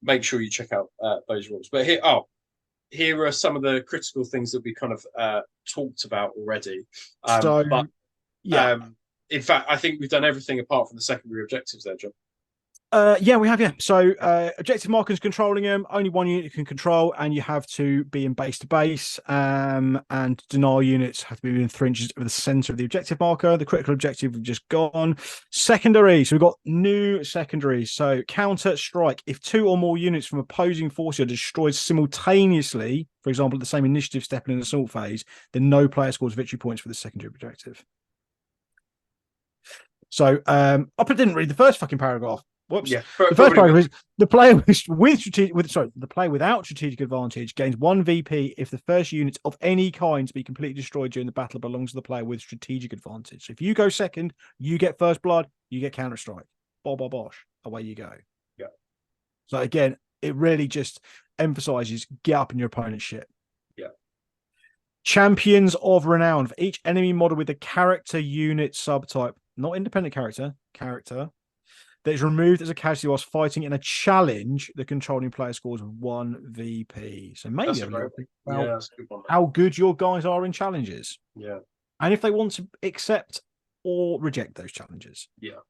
make sure you check out those rules. But here are some of the critical things that we kind of talked about already. In fact, I think we've done everything apart from the secondary objectives there, John. Yeah, we have, yeah. So objective markers controlling them, only 1 unit you can control, and you have to be in base to base, and denial units have to be within 3 inches of the center of the objective marker. The critical objective we've just gone. Secondary, so we've got new secondaries. So counter strike, if 2 or more units from opposing forces are destroyed simultaneously, for example, at the same initiative step in an assault phase, then no player scores victory points for the secondary objective. So I didn't read the first fucking paragraph. Whoops. Yeah, the first paragraph is the player the player without strategic advantage gains 1 VP if the first unit of any kind to be completely destroyed during the battle belongs to the player with strategic advantage. So if you go second, you get first blood, you get counter strike. Bosh, away you go. Yeah. So again, it really just emphasizes get up in your opponent's shit. Yeah. Champions of renown for each enemy model with a character unit subtype, not independent character, that is removed as a casualty whilst fighting in a challenge, the controlling player scores 1 VP. So maybe have a little think about how good your guys are in challenges. Yeah. And if they want to accept or reject those challenges. Yeah.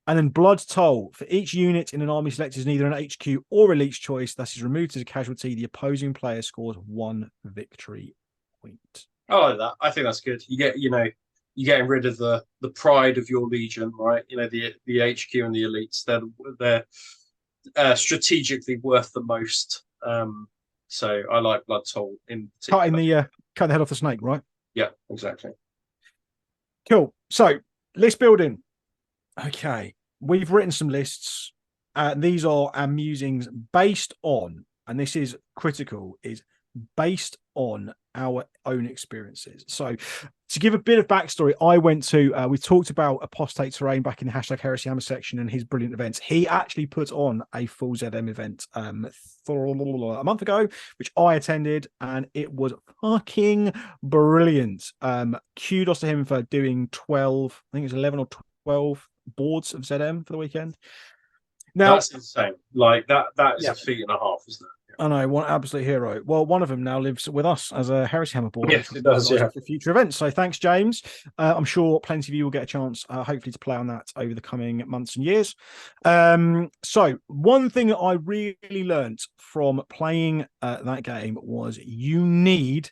And then blood toll for each unit in an army selected as neither an HQ or elite's choice that is removed as a casualty, the opposing player scores 1 victory point. I like that. I think that's good. You get, you're getting rid of the pride of your legion, right? The HQ and the elites, they're strategically worth the most. So I like blood toll in particular. Cutting the head off the snake, right? Yeah, exactly. Cool. So list building. Okay, we've written some lists. These are our musings based on, and this is critical, is based on our own experiences. So to give a bit of backstory, I went to, we talked about Apostate Terrain back in the #Heresy Hammer section and his brilliant events. He actually put on a full ZM event a month ago, which I attended, and it was fucking brilliant. Kudos to him for doing 12, I think it's 11 or 12 boards of ZM for the weekend. Now that's insane. Like that is a feat and a half, isn't it? I know, one absolute hero. Well, one of them now lives with us as a Heresy Hammer board. Yes, it does, yeah. For future events. So thanks, James. I'm sure plenty of you will get a chance, hopefully, to play on that over the coming months and years. So one thing that I really learned from playing that game was you need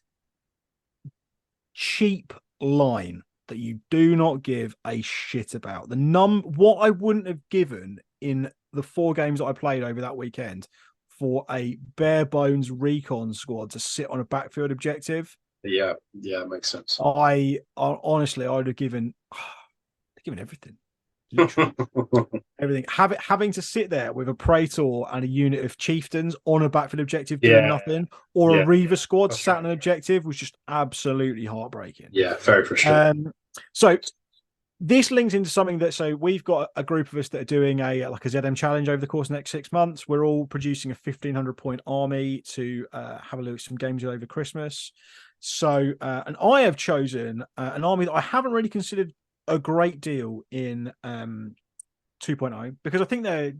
cheap line that you do not give a shit about. What I wouldn't have given in the 4 games that I played over that weekend for a bare bones recon squad to sit on a backfield objective. Yeah, makes sense. I honestly, I would have given everything. Literally. Everything. Having to sit there with a Praetor and a unit of chieftains on a backfield objective doing nothing, or a Reaver squad sat on an objective was just absolutely heartbreaking. Yeah, very frustrating. So this links into something that, so we've got a group of us that are doing a ZM challenge over the course of the next 6 months. We're all producing a 1,500 point army to have a look at some games over Christmas. So, and I have chosen an army that I haven't really considered a great deal in 2.0 because I think they're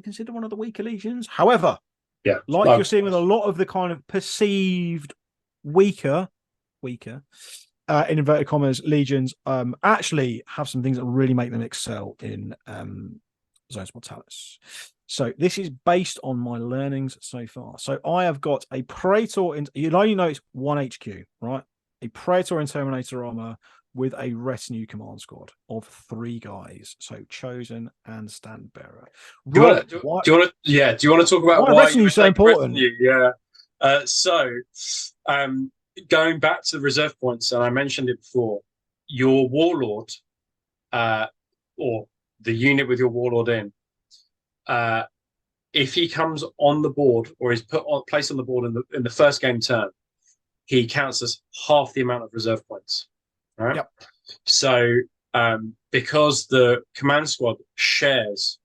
considered one of the weaker legions. However, you're seeing with a lot of the kind of perceived weaker weaker. In inverted commas, legions actually have some things that really make them excel in Zone Mortalis. So this is based on my learnings so far. So I have got a Praetor, you'll only know it's 1 HQ, right? A Praetor in Terminator armor with a retinue command squad of 3 guys. So Chosen and Stand Bearer. Do you want to talk about why retinue so important? Retinue? Yeah. Going back to the reserve points, and I mentioned it before, your warlord, or the unit with your warlord in, if he comes on the board or is placed on the board in the first game turn, he counts as half the amount of reserve points. Right. Yep. So because the command squad shares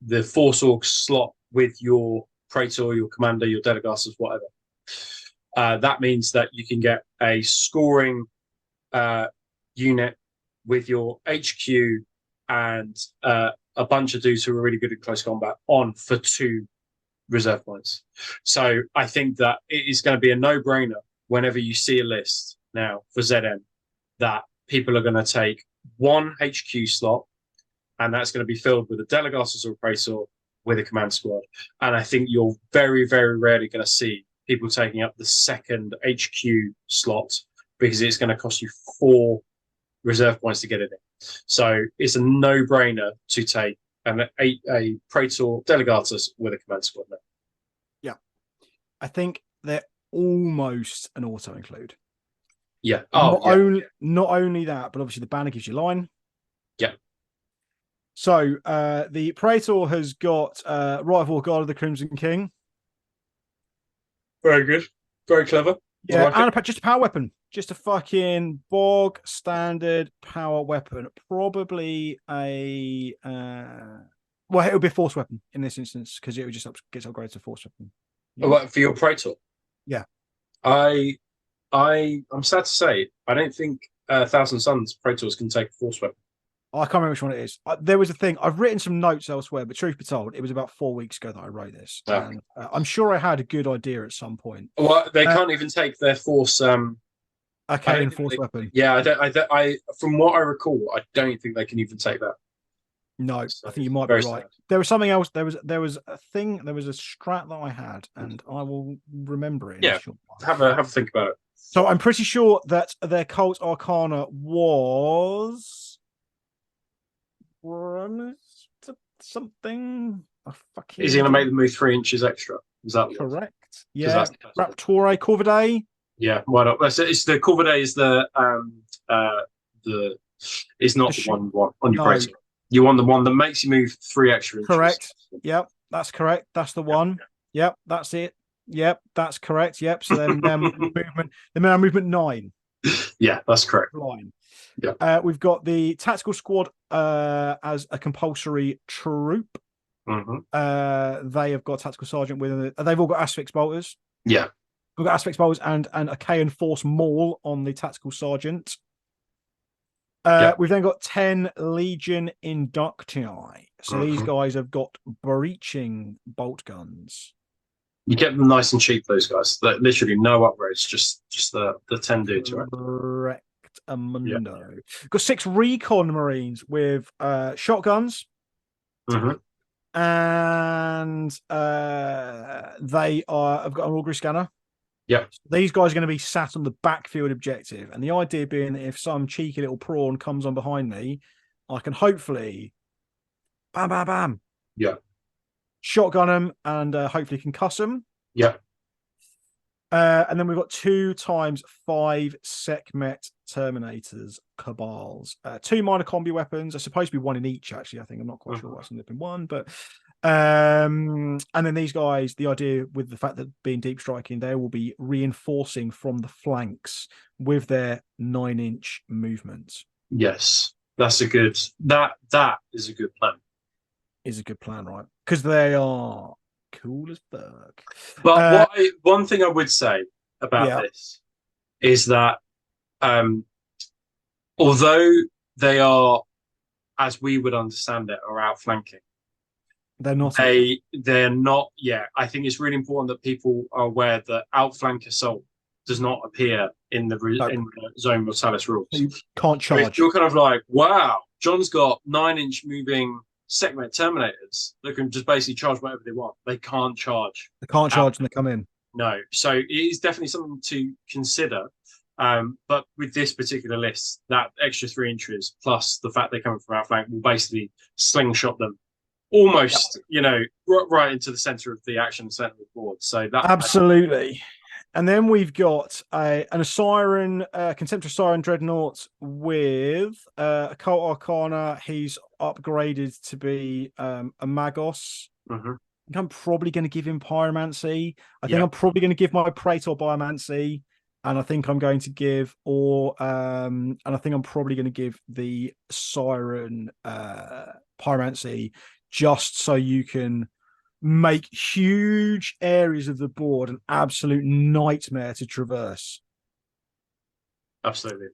the Force Org slot with your Praetor, your commander, your Delegatus, whatever, that means that you can get a scoring unit with your HQ and a bunch of dudes who are really good at close combat on for 2 reserve points. So I think that it is going to be a no-brainer whenever you see a list now for ZM that people are going to take 1 HQ slot, and that's going to be filled with a Delegatus or a Praetor with a command squad. And I think you're very, very rarely going to see people taking up the second HQ slot because it's going to cost you 4 reserve points to get it in. So it's a no-brainer to take a Praetor Delegatus with a command squad now. Yeah. I think they're almost an auto-include. Yeah. Not only that, but obviously the banner gives you line. Yeah. So the Praetor has got Right of War Guard of the Crimson King. Very good. Very clever. Yeah, and just a power weapon. Just a fucking bog standard power weapon. Probably a well, it would be a force weapon in this instance because it would just gets upgraded to force weapon. Yeah. For your Praetor? Yeah. I'm sad to say, I don't think Thousand Suns Praetors can take a force weapon. I can't remember which one it is. There was a thing. I've written some notes elsewhere, but truth be told, it was about 4 weeks ago that I wrote this. Oh. And I'm sure I had a good idea at some point. Well, they can't even take their force. Okay, force weapon. Yeah, I from what I recall, I don't think they can even take that. No, so I think you might be right. Sad. There was something else. There was a thing. There was a strat that I had, and I will remember it. Yeah, have a think about it. So I'm pretty sure that their cult arcana was something. Is he going to make them move 3 inches extra? Is that correct? Yeah, Raptore Corvidae. Yeah, why not? It's the Corvidae is the it's not the one on your Praetor. You want the one that makes you move 3 extra inches. Correct. Yep, that's correct. That's the one. Yep, that's it. Yep, that's correct. Yep. So then movement 9. Yeah, that's correct. Line. Yeah. We've got the tactical squad as a compulsory troop. Mm-hmm. They have got tactical sergeant with it. They've all got asphyx bolters. Yeah. We've got asphyx bolters and a K Force maul on the tactical sergeant. We've then got 10 Legion Inductii. So these guys have got breaching bolt guns. You get them nice and cheap, those guys. Like, literally no upgrades, just the 10 dudes, right? Correct, Amundo. Yeah. Got 6 recon marines with shotguns. Mm-hmm. And I've got an augury scanner. Yeah. These guys are going to be sat on the backfield objective. And the idea being that if some cheeky little prawn comes on behind me, I can hopefully bam, bam, bam. Yeah. Shotgun them and hopefully concuss them. Yeah. And then we've got 2 times 5 Sekhmet Terminators Cabals. 2 minor combi weapons. They're supposed to be 1 in each, actually. I think I'm not quite sure what's in 1, but and then these guys, the idea with the fact that being deep striking, they will be reinforcing from the flanks with their 9-inch movements. Yes, that's a good that is a good plan. Is a good plan, right? Because they are cool as fuck. But one thing I would say about this is that although they are, as we would understand it, are outflanking, they're not. They're not. Yeah, I think it's really important that people are aware that outflank assault does not appear in the Zone Mortalis rules. You can't So charge. you're kind of like, wow, John's got 9-inch moving segment terminators that can just basically charge whatever they want. They can't charge. They can't charge when they come in. No. So it is definitely something to consider. But with this particular list, that extra 3 inches plus the fact they're coming from outflank will basically slingshot them almost, right into the center of the action center of the board. So that absolutely. And then we've got an Siren, Contemptuous Siren Dreadnought with Occult Arcana. He's upgraded to be a Magos. Mm-hmm. I think I'm probably going to give him Pyromancy. I think I'm probably going to give my Praetor Biomancy. And I think I'm going to give, and I think I'm probably going to give the Siren Pyromancy, just so you can make huge areas of the board an absolute nightmare to traverse. Absolutely.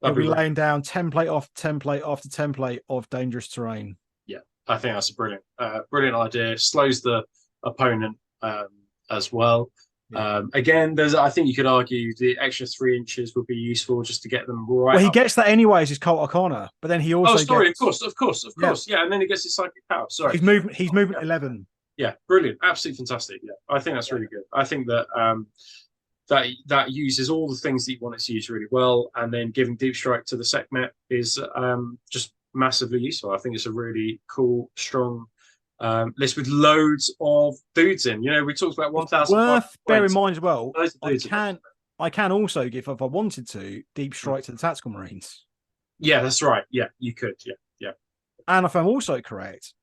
You'll be laying down template after template after template of dangerous terrain. Yeah, I think that's a brilliant idea. Slows the opponent as well. Again, I think you could argue the extra 3 inches would be useful just to get them right. Well, he gets that anyways, his Cult Arcana, but then he also of course. Yeah, and then he gets his psychic power. Sorry, he's movement 11. Yeah, brilliant, absolutely fantastic. Yeah, I think that's really good. I think that that uses all the things that you want it to use really well, and then giving deep strike to the Sekhmet is just massively useful. I think it's a really cool, strong list with loads of dudes in. We talked about 1,000. Worth bear in mind as well. I can also give, if I wanted to, deep strike to the Tactical Marines. Yeah, that's right. Yeah, you could. Yeah. And if I'm also correct,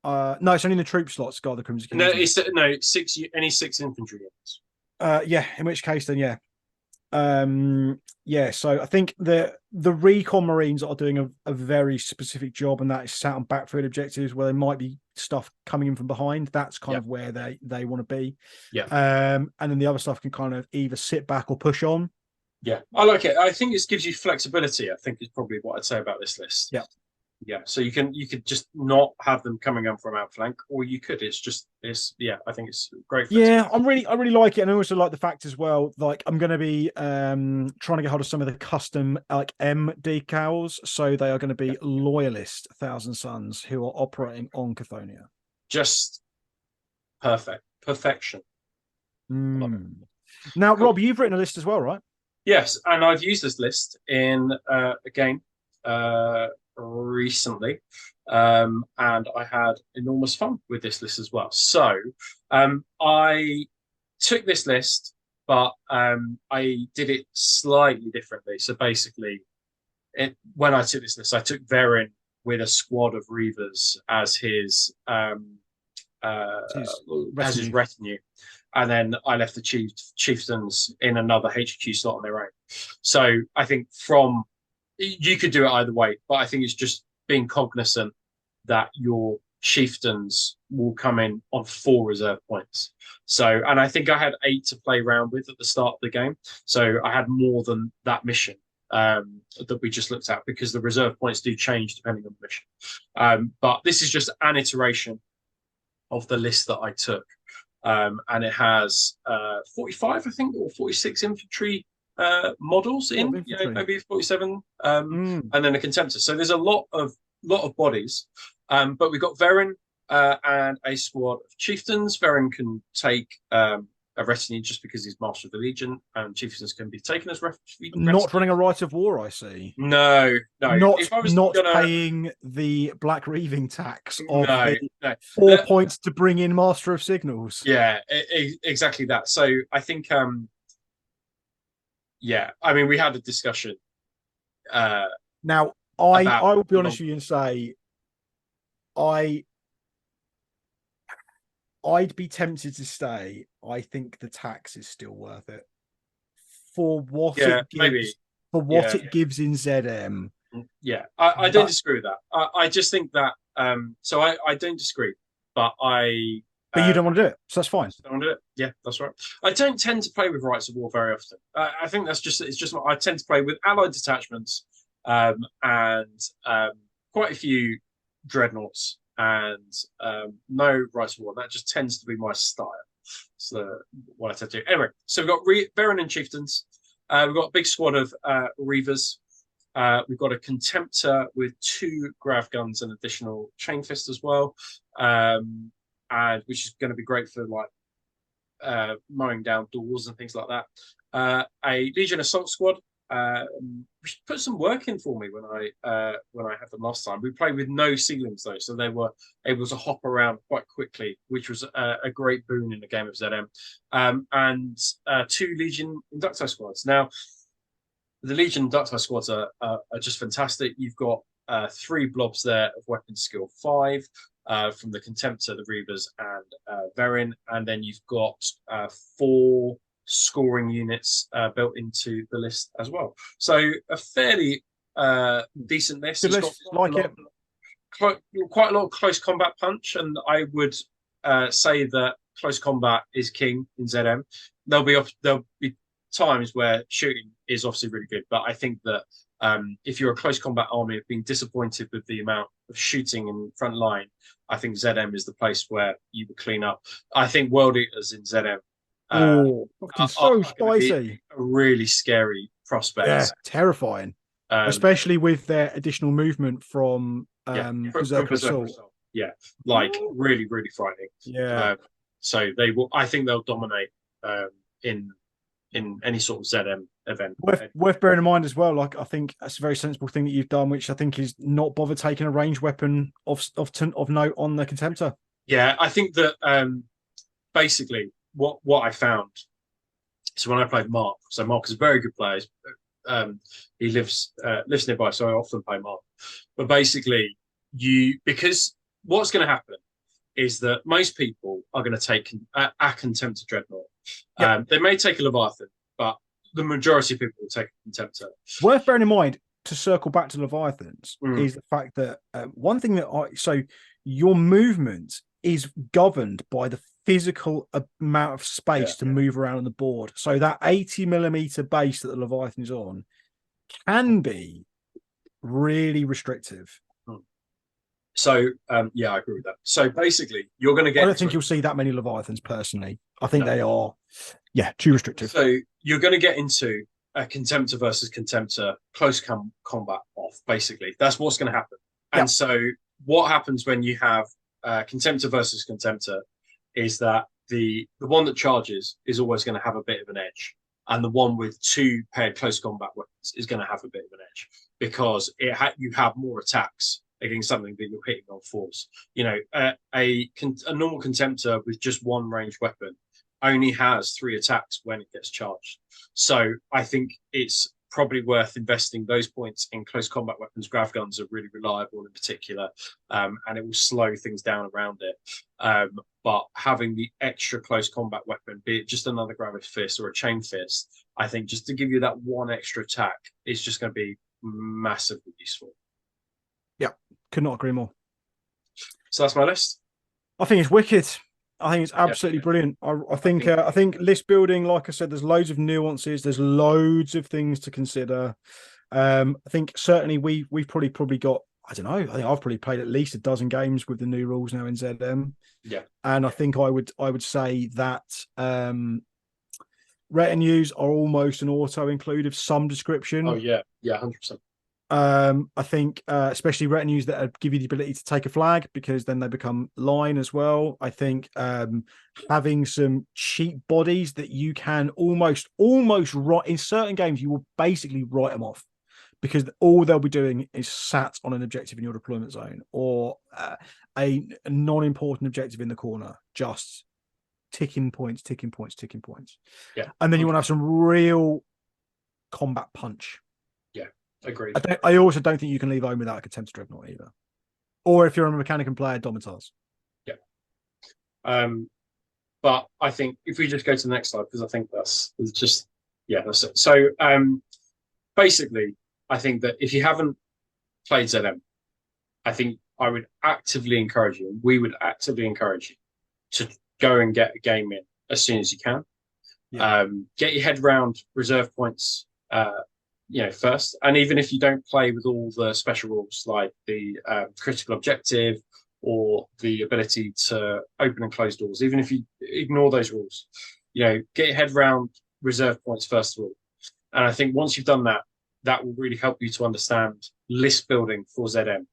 no, it's only in the troop slots. God, the Crimson King. No, six. Any 6 infantry units. Yeah. In which case, then yeah. So I think the recon Marines are doing a very specific job, and that is sat on backfield objectives where there might be stuff coming in from behind. That's kind of where they want to be. Yeah. And then the other stuff can kind of either sit back or push on. Yeah, I like it. I think it gives you flexibility. I think is probably what I'd say about this list. Yeah. So you could just not have them coming in from outflank, or you could. I think it's great. Yeah, I really like it, and I also like the fact as well. Like, I'm going to be trying to get hold of some of the custom M decals, so they are going to be loyalist Thousand Sons who are operating on Cathonia. Just perfection. Now, Rob, you've written a list as well, right? Yes, and I've used this list in a game recently, and I had enormous fun with this list as well. So I took this list, but I did it slightly differently. So basically, when I took this list, I took Verin with a squad of Reavers as his retinue. And then I left the chieftains in another HQ slot on their own. So I think you could do it either way, but I think it's just being cognizant that your chieftains will come in on 4 reserve points. So, and I think I had 8 to play around with at the start of the game. So I had more than that mission that we just looked at, because the reserve points do change depending on the mission. But this is just an iteration of the list that I took. And it has 45, I think, or 46 infantry models in, maybe 47, and then a contemptor. So there's a lot of bodies, but we've got Verin and a squad of chieftains. Verin can take a retinue just because he's master of the legion, and chieftains can be taken as retinue. Not running a right of war, I see. No. Not paying the black reaving tax of 4 points to bring in master of signals. Yeah, exactly that. So I think, we had a discussion. Now, I will be honest with you and say, I'd be tempted to stay. I think the tax is still worth it for what it gives. For what it gives in ZM. Yeah, I don't disagree with that. I just think that. So I don't disagree, but I. But you don't want to do it, so that's fine. I don't want to do it. Yeah, that's right. I don't tend to play with Rights of War very often. I think it's just I tend to play with allied detachments, and quite a few dreadnoughts, and no Rights of War. That just tends to be my style. So what I said to you. Anyway, so we've got Baron and Chieftains. We've got a big squad of Reavers. We've got a Contemptor with 2 Grav Guns and additional Chain Fist as well, and which is going to be great for like mowing down doors and things like that. A Legion Assault Squad, which put some work in for me when I had them last time. We played with no ceilings though, so they were able to hop around quite quickly, which was a great boon in the game of ZM. And 2 Legion Inducto Squads. Now, the Legion Inducto Squads are just fantastic. You've got 3 blobs there of weapon skill 5 from the Contemptor, the Reavers, and Verin, and then you've got 4 scoring units built into the list as well. So a fairly decent list. Good list. Like it. Quite a lot of close combat punch, and I would say that close combat is king in ZM. There'll be times where shooting is obviously really good, but I think that if you're a close combat army of being disappointed with the amount of shooting in front line, I think ZM is the place where you would clean up. I think World Eaters in ZM so spicy, a really scary prospect. Yeah, terrifying, especially with their additional movement from Berserker Assault. Yeah, like really, really frightening. Yeah. So they will. I think they'll dominate in any sort of ZM event. Worth bearing in mind as well. Like, I think that's a very sensible thing that you've done, which I think is not bother taking a ranged weapon of note on the Contemptor. Yeah, I think that basically what I found. So when I played Mark, so Mark is a very good player. He lives nearby, so I often play Mark. But basically, because what's going to happen is that most people are going to take a Contemptor Dreadnought. Yep. They may take a Leviathan, but the majority of people will take a Contemptor. Worth bearing in mind, to circle back to Leviathans, is the fact that one thing that your movement is governed by the physical amount of space to move around on the board. So that 80mm base that the Leviathan is on can be really restrictive. So yeah, I agree with that. So basically, you're going to get. I don't think you'll see that many Leviathans personally. I think they are, too restrictive. So you're going to get into a Contemptor versus Contemptor close combat off. Basically, that's what's going to happen. And so what happens when you have Contemptor versus Contemptor is that the one that charges is always going to have a bit of an edge, and the one with 2 paired close combat weapons is going to have a bit of an edge because you have more attacks against something that you're hitting on force. You know, a normal Contemptor with just 1 ranged weapon only has 3 attacks when it gets charged. So I think it's probably worth investing those points in close combat weapons. Grav guns are really reliable in particular, and it will slow things down around it. But having the extra close combat weapon, be it just another Gravis Fist or a Chain Fist, I think just to give you that 1 extra attack is just going to be massively useful. Yeah, could not agree more. So that's my list. I think it's wicked. I think it's absolutely brilliant. I think list building, like I said, there's loads of nuances. There's loads of things to consider. I think certainly we've probably got, I don't know, I think I've probably played at least a dozen games with the new rules now in ZM. Yeah. And I think I would say that retinues are almost an auto include of some description. Oh yeah, 100%. I think especially retinues that give you the ability to take a flag, because then they become line as well. I think having some cheap bodies that you can almost write in certain games, you will basically write them off, because all they'll be doing is sat on an objective in your deployment zone, or a non-important objective in the corner, just ticking points. Yeah. And then you want to have some real combat punch. Agreed. I also don't think you can leave home without a Contemptor Dreadnought either. Or if you're a mechanic and player, Domitars. Yeah. But I think if we just go to the next slide, because I think that's it. So basically, I think that if you haven't played ZM, I think I would actively encourage you, we would actively encourage you to go and get a game in as soon as you can. Yeah. Get your head round reserve points first. And even if you don't play with all the special rules like the critical objective or the ability to open and close doors, even if you ignore those rules. Get your head around reserve points first of all. And I think once you've done that, that will really help you to understand list building for ZM,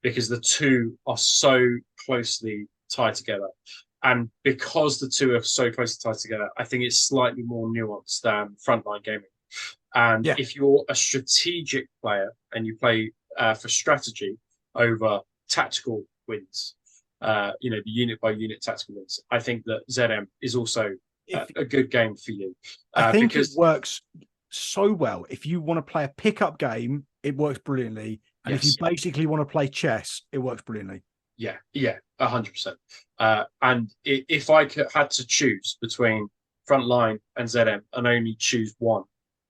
because the two are so closely tied together. And because the two are so closely tied together, I think it's slightly more nuanced than frontline gaming. And if you're a strategic player and you play for strategy over tactical wins, the unit by unit tactical wins, I think that ZM is also a good game for you. I think because it works so well. If you want to play a pickup game, it works brilliantly. And if you basically want to play chess, it works brilliantly. Yeah, 100%. And if I had to choose between frontline and ZM and only choose one,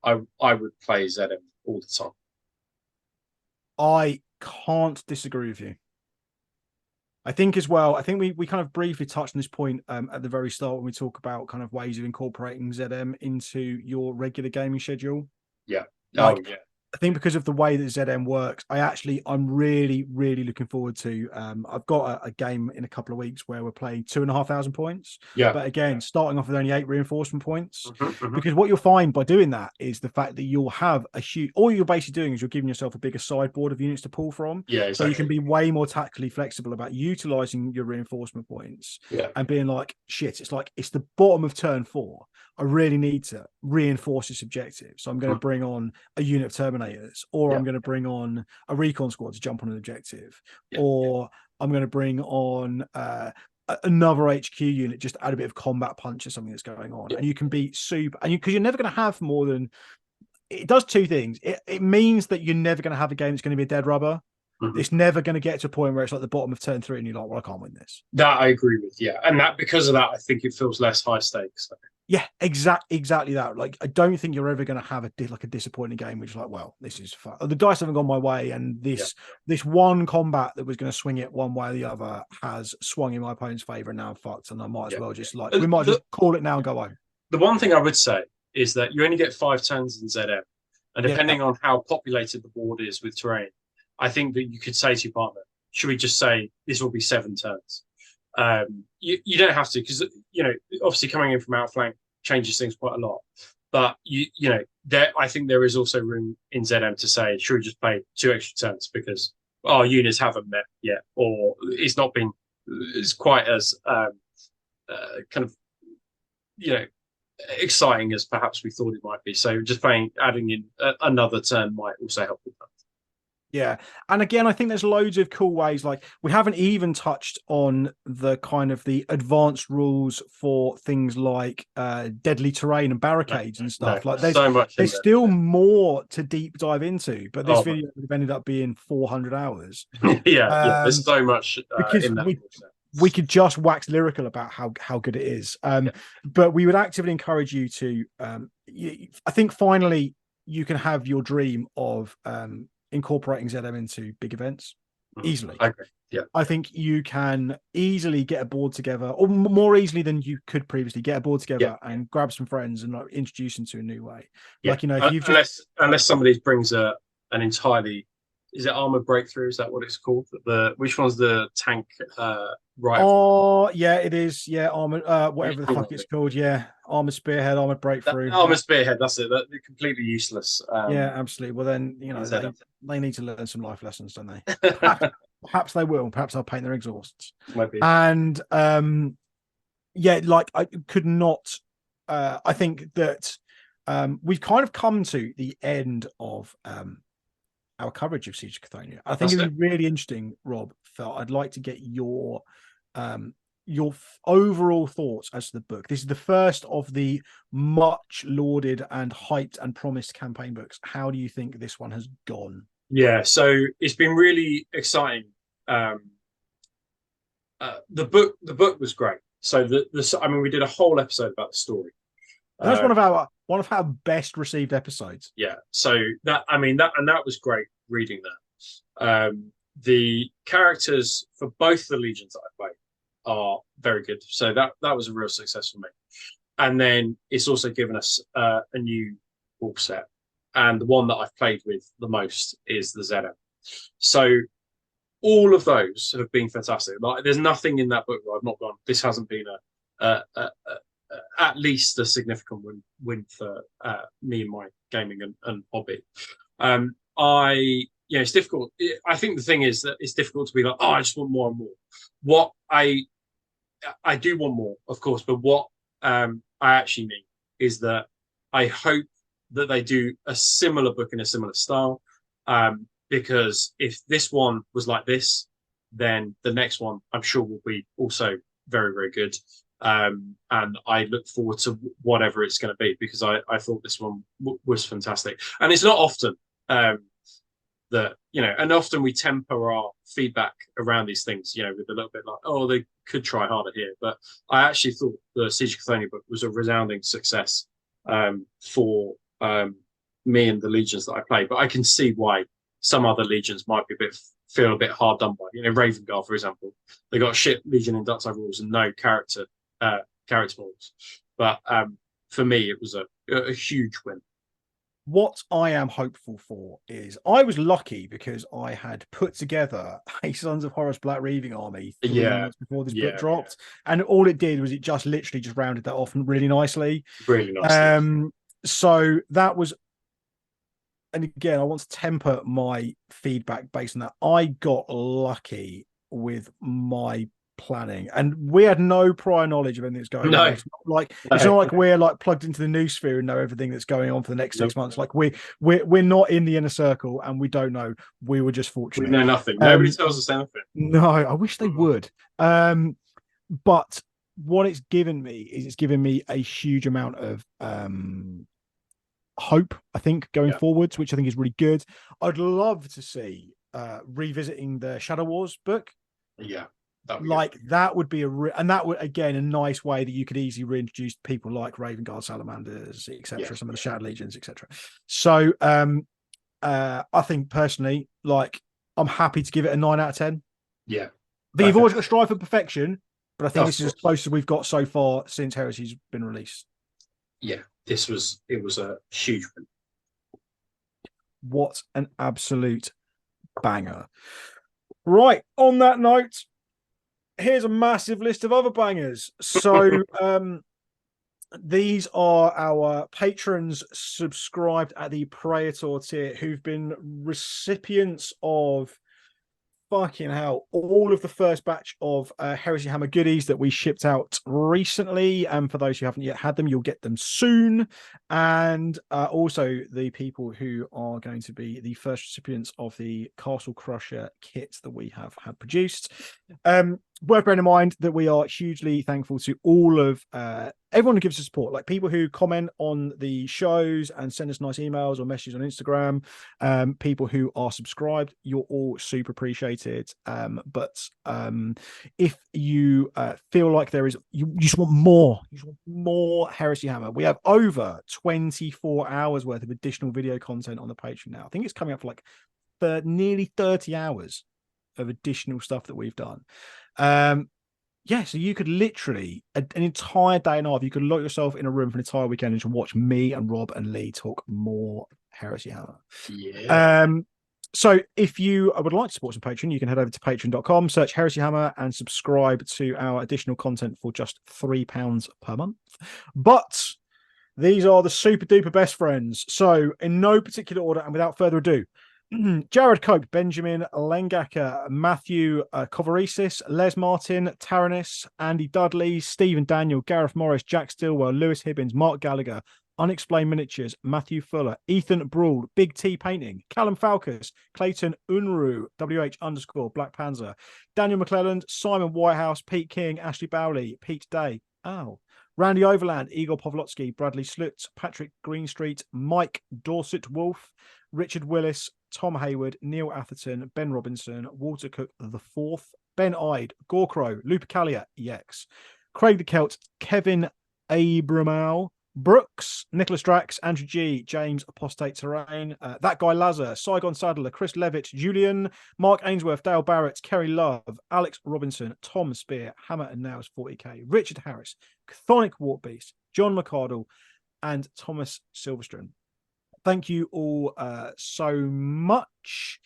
I would play ZM all the time. I can't disagree with you. I think as well, I think we kind of briefly touched on this point at the very start when we talk about kind of ways of incorporating ZM into your regular gaming schedule. Yeah. I think because of the way that ZM works, I'm really, really looking forward to. I've got a game in a couple of weeks where we're playing 2,500 points. Yeah. But again, starting off with only 8 reinforcement points, because what you'll find by doing that is the fact that you'll have a huge. All you're basically doing is you're giving yourself a bigger sideboard of units to pull from. Yeah. Exactly. So you can be way more tactically flexible about utilizing your reinforcement points. Yeah. And being like, shit, it's the bottom of turn 4. I really need to reinforce this objective. So I'm going to bring on a unit of Terminators, or I'm going to bring on a recon squad to jump on an objective, or I'm going to bring on another HQ unit just to add a bit of combat punch or something that's going on. And you can be super, and because you're never going to have more than, it does two things. It means that you're never going to have a game that's going to be a dead rubber. It's never going to get to a point where it's like the bottom of turn 3 and you're like, well, I can't win this. That I agree with, and that because of that, I think it feels less high stakes. Yeah, exactly that. Like, I don't think you're ever going to have a disappointing game, which is like, well, this is fun. The dice haven't gone my way, and this one combat that was going to swing it one way or the other has swung in my opponent's favor, and now I'm fucked, and I might as well just we might just call it now and go home. The one thing I would say is that you only get 5 turns in ZM, and depending on how populated the board is with terrain, I think that you could say to your partner, should we just say this will be 7 turns? You don't have to, because obviously coming in from outflank changes things quite a lot. But I think there is also room in ZM to say, should we just play 2 extra turns because our units haven't met yet, or it's not been as quite as kind of exciting as perhaps we thought it might be. So just adding in another turn might also help with that. Yeah. And again, I think there's loads of cool ways. Like, we haven't even touched on the kind of the advanced rules for things like deadly terrain and barricades and stuff. Like, there's so much. There's still more to deep dive into, but this video would have ended up being 400 hours. There's so much because in that. We could just wax lyrical about how good it is. But we would actively encourage you to, I think finally you can have your dream of incorporating ZM into big events easily. I agree. Yeah, I think you can easily get a board together, or more easily than you could previously, get a board together and grab some friends and like introduce them to a new way. Like, if you've unless somebody brings an entirely, is it armored breakthrough? Is that what it's called? Which one's the tank rifle? Oh yeah, it is. Yeah, armored whatever the fuck it's called. Yeah, armored spearhead, armored breakthrough. Armored spearhead. That's it. They're completely useless. Yeah, absolutely. Well, then they need to learn some life lessons, don't they? Perhaps they will. Perhaps I'll paint their exhausts. Maybe. And like, I could not. I think that we've kind of come to the end of our coverage of Siege of Cathonia. I think it'd be really interesting, Rob. I'd like to get your overall thoughts as to the book. This is the first of the much lauded and hyped and promised campaign books. How do you think this one has gone? Yeah, so it's been really exciting. The book was great. So we did a whole episode about the story. That's one of our best received episodes. Yeah, so that was great reading that. The characters for both the legions that I played are very good. So that was a real success for me. And then it's also given us a new rule set. And the one that I've played with the most is the ZM. So all of those have been fantastic. Like, there's nothing in that book where I've not gone, this hasn't been at least a significant win for me and my gaming and hobby. It's difficult. I think the thing is that it's difficult to be like, oh, I just want more and more. What I do want more, of course, but what I actually mean is that I hope that they do a similar book in a similar style. Because if this one was like this, then the next one I'm sure will be also very, very good. And I look forward to whatever it's going to be, because I thought this one was fantastic. And it's not often that, and often we temper our feedback around these things, with a little bit like, oh, they could try harder here. But I actually thought the Siege of Cathonia book was a resounding success for me and the legions that I play. But I can see why some other legions might be feel a bit hard done by. Ravengard, for example, they got a shit legion in Dutch rules and no character models. But for me, it was a huge win. What I am hopeful for is, I was lucky because I had put together a Sons of Horus Black Reaving army 3 months before this book dropped, and all it did was it just literally just rounded that off really nicely. Really nicely. So that was, and again, I want to temper my feedback based on that. I got lucky with my planning, and we had no prior knowledge of anything that's going on. It's not like we're like plugged into the news sphere and know everything that's going on for the next 6 months. Like we're not in the inner circle, and we don't know. We were just fortunate. We know nothing. Nobody tells us anything. No, I wish they would. But what it's given me is it's given me a huge amount of hope, I think, going forwards, which I think is really good. I'd love to see revisiting the Shadow Wars book. That would be and that would, again, a nice way that you could easily reintroduce people like Ravengard Salamanders, etc., some of the Shadow Legions, etc. So I think personally, I'm happy to give it a 9 out of 10. Yeah, you've always got to strive for perfection, but I think this is as close as we've got so far since Heresy's been released. Yeah, it was a huge win. What an absolute banger. Right, on that note, here's a massive list of other bangers. So these are our patrons subscribed at the Praetor tier who've been recipients of, fucking hell, all of the first batch of Heresy Hammer goodies that we shipped out recently. And for those who haven't yet had them, you'll get them soon. And also the people who are going to be the first recipients of the Castle Crusher kit that we have had produced. Worth bearing in mind that we are hugely thankful to all of everyone who gives us support, like people who comment on the shows and send us nice emails or messages on Instagram, people who are subscribed. You're all super appreciated. But if you feel like there is, you just want more Heresy Hammer, we have over 24 hours worth of additional video content on the Patreon now. I think it's coming up for nearly 30 hours of additional stuff that we've done. So you could literally an entire day and a half, you could lock yourself in a room for an entire weekend and just watch me and Rob and Lee talk more Heresy Hammer. So if you would like to support some Patreon, you can head over to patreon.com, search Heresy Hammer, and subscribe to our additional content for just £3 per month. But these are the super duper best friends. So in no particular order and without further ado, Jared Cope, Benjamin Lengacker, Matthew Kovaresis, Les Martin, Taranis, Andy Dudley, Stephen Daniel, Gareth Morris, Jack Stilwell, Lewis Hibbins, Mark Gallagher, Unexplained Miniatures, Matthew Fuller, Ethan Brawl, Big T Painting, Callum Falcus, Clayton Unru, WH_Black Panzer, Daniel McClelland, Simon Whitehouse, Pete King, Ashley Bowley, Pete Day, Randy Overland, Igor Pavlotsky, Bradley Slutz, Patrick Greenstreet, Mike Dorset Wolf, Richard Willis, Tom Hayward, Neil Atherton, Ben Robinson, Walter Cook IV, Ben Ide, Gorkrow, Lupercalia EX, Craig the Celt, Kevin Abramow, Brooks, Nicholas Drax, Andrew G, James Apostate Terrain, That Guy Lazar, Saigon Sadler, Chris Levitt, Julian, Mark Ainsworth, Dale Barrett, Kerry Love, Alex Robinson, Tom Spear, Hammer and Nails 40k, Richard Harris, Chthonic Wartbeast, John McCardle, and Thomas Silverstone. Thank you all so much.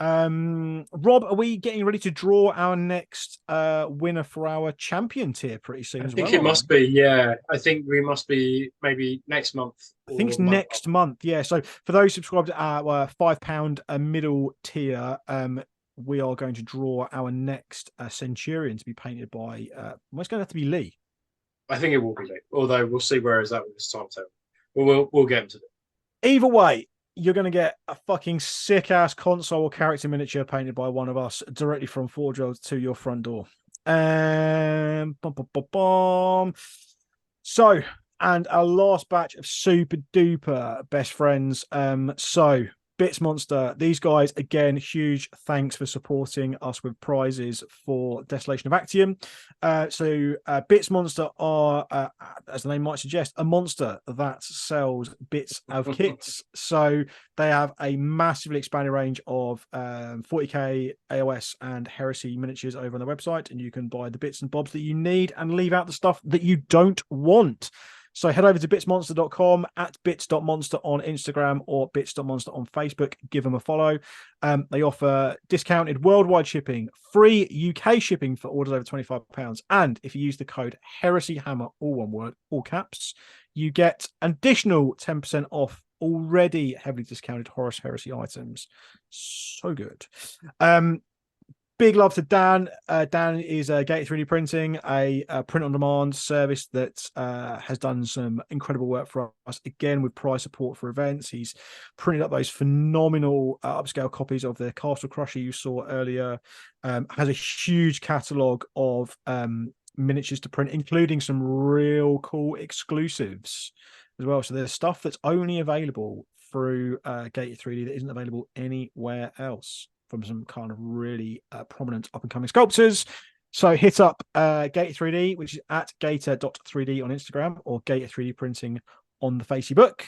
Rob, are we getting ready to draw our next winner for our champion tier pretty soon I as think well? it must be, yeah. I think we must be maybe next month I think it's or month next month. Yeah. So for those subscribed at our £5 a middle tier, we are going to draw our next Centurion to be painted by. Well, it's going to have to be Lee. I think it will be late, although we'll see where is that with this timetable. We'll get into it. Either way, you're going to get a fucking sick ass console or character miniature painted by one of us directly from Forge World to your front door. Bum, bum, bum, bum. So, and our last batch of super duper best friends. So Bits Monster, these guys again, huge thanks for supporting us with prizes for Desolation of Actium. Bits Monster are, as the name might suggest, a monster that sells bits of kits. So they have a massively expanded range of 40k AOS and Heresy miniatures over on the website, and you can buy the bits and bobs that you need and leave out the stuff that you don't want. So head over to bitsmonster.com, at bits.monster on Instagram or bits.monster on Facebook. Give them a follow. They offer discounted worldwide shipping, free UK shipping for orders over £25. And if you use the code HeresyHammer, all one word, all caps, you get additional 10% off already heavily discounted Horus Heresy items. So good. Big love to Dan. Dan is Gated 3D Printing, a print-on-demand service that has done some incredible work for us, again, with prize support for events. He's printed up those phenomenal upscale copies of the Castle Crusher you saw earlier. Has a huge catalogue of miniatures to print, including some real cool exclusives as well. So there's stuff that's only available through Gated 3D that isn't available anywhere else, from some kind of really prominent up-and-coming sculptors. So hit up Gator 3D, which is at gator.3D on Instagram, or Gator 3D Printing on the Facebook.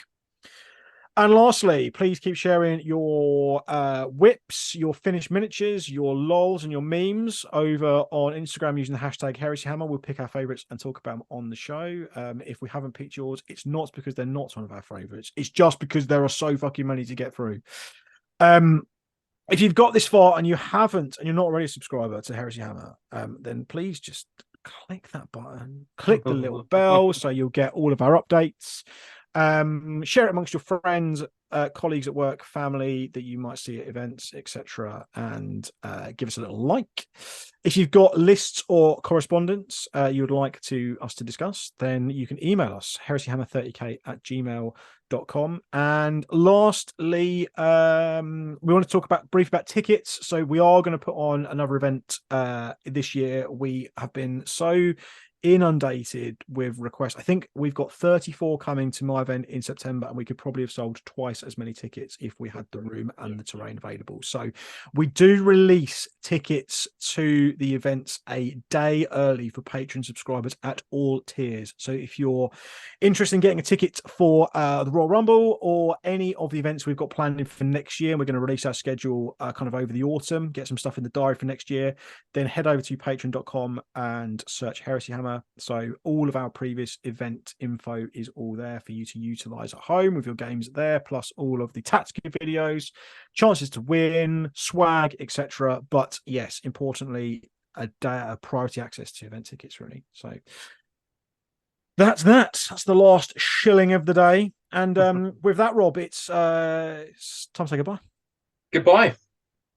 And lastly, please keep sharing your whips, your finished miniatures, your lols, and your memes over on Instagram using the hashtag HeresyHammer. We'll pick our favorites and talk about them on the show. If we haven't picked yours, it's not because they're not one of our favorites. It's just because there are so fucking many to get through. If you've got this far and you haven't, and you're not already a subscriber to Heresy Hammer, then please just click that button, click the little bell so you'll get all of our updates. Share it amongst your friends, colleagues at work, family that you might see at events, etc., and give us a little like. If you've got lists or correspondence you would like us to discuss, then you can email us, heresyhammer30k@gmail.com. And lastly, we want to talk briefly about tickets. So we are going to put on another event this year. We have been so inundated with requests. I think we've got 34 coming to my event in September, and we could probably have sold twice as many tickets if we had the room and the terrain available. So we do release tickets to the events a day early for Patreon subscribers at all tiers. So if you're interested in getting a ticket for the Royal Rumble or any of the events we've got planned for next year, we're going to release our schedule kind of over the autumn, get some stuff in the diary for next year, then head over to patreon.com and search Heresy Hammer. So all of our previous event info is all there for you to utilize at home with your games there, plus all of the tactical videos, chances to win, swag, etc. But yes, importantly, a priority access to event tickets, really. So that's the last shilling of the day. And with that, Rob, it's time to say goodbye. Goodbye.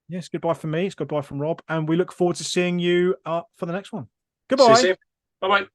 Yes, goodbye from me. It's goodbye from Rob, and we look forward to seeing you for the next one. Goodbye. See you soon. Bye-bye.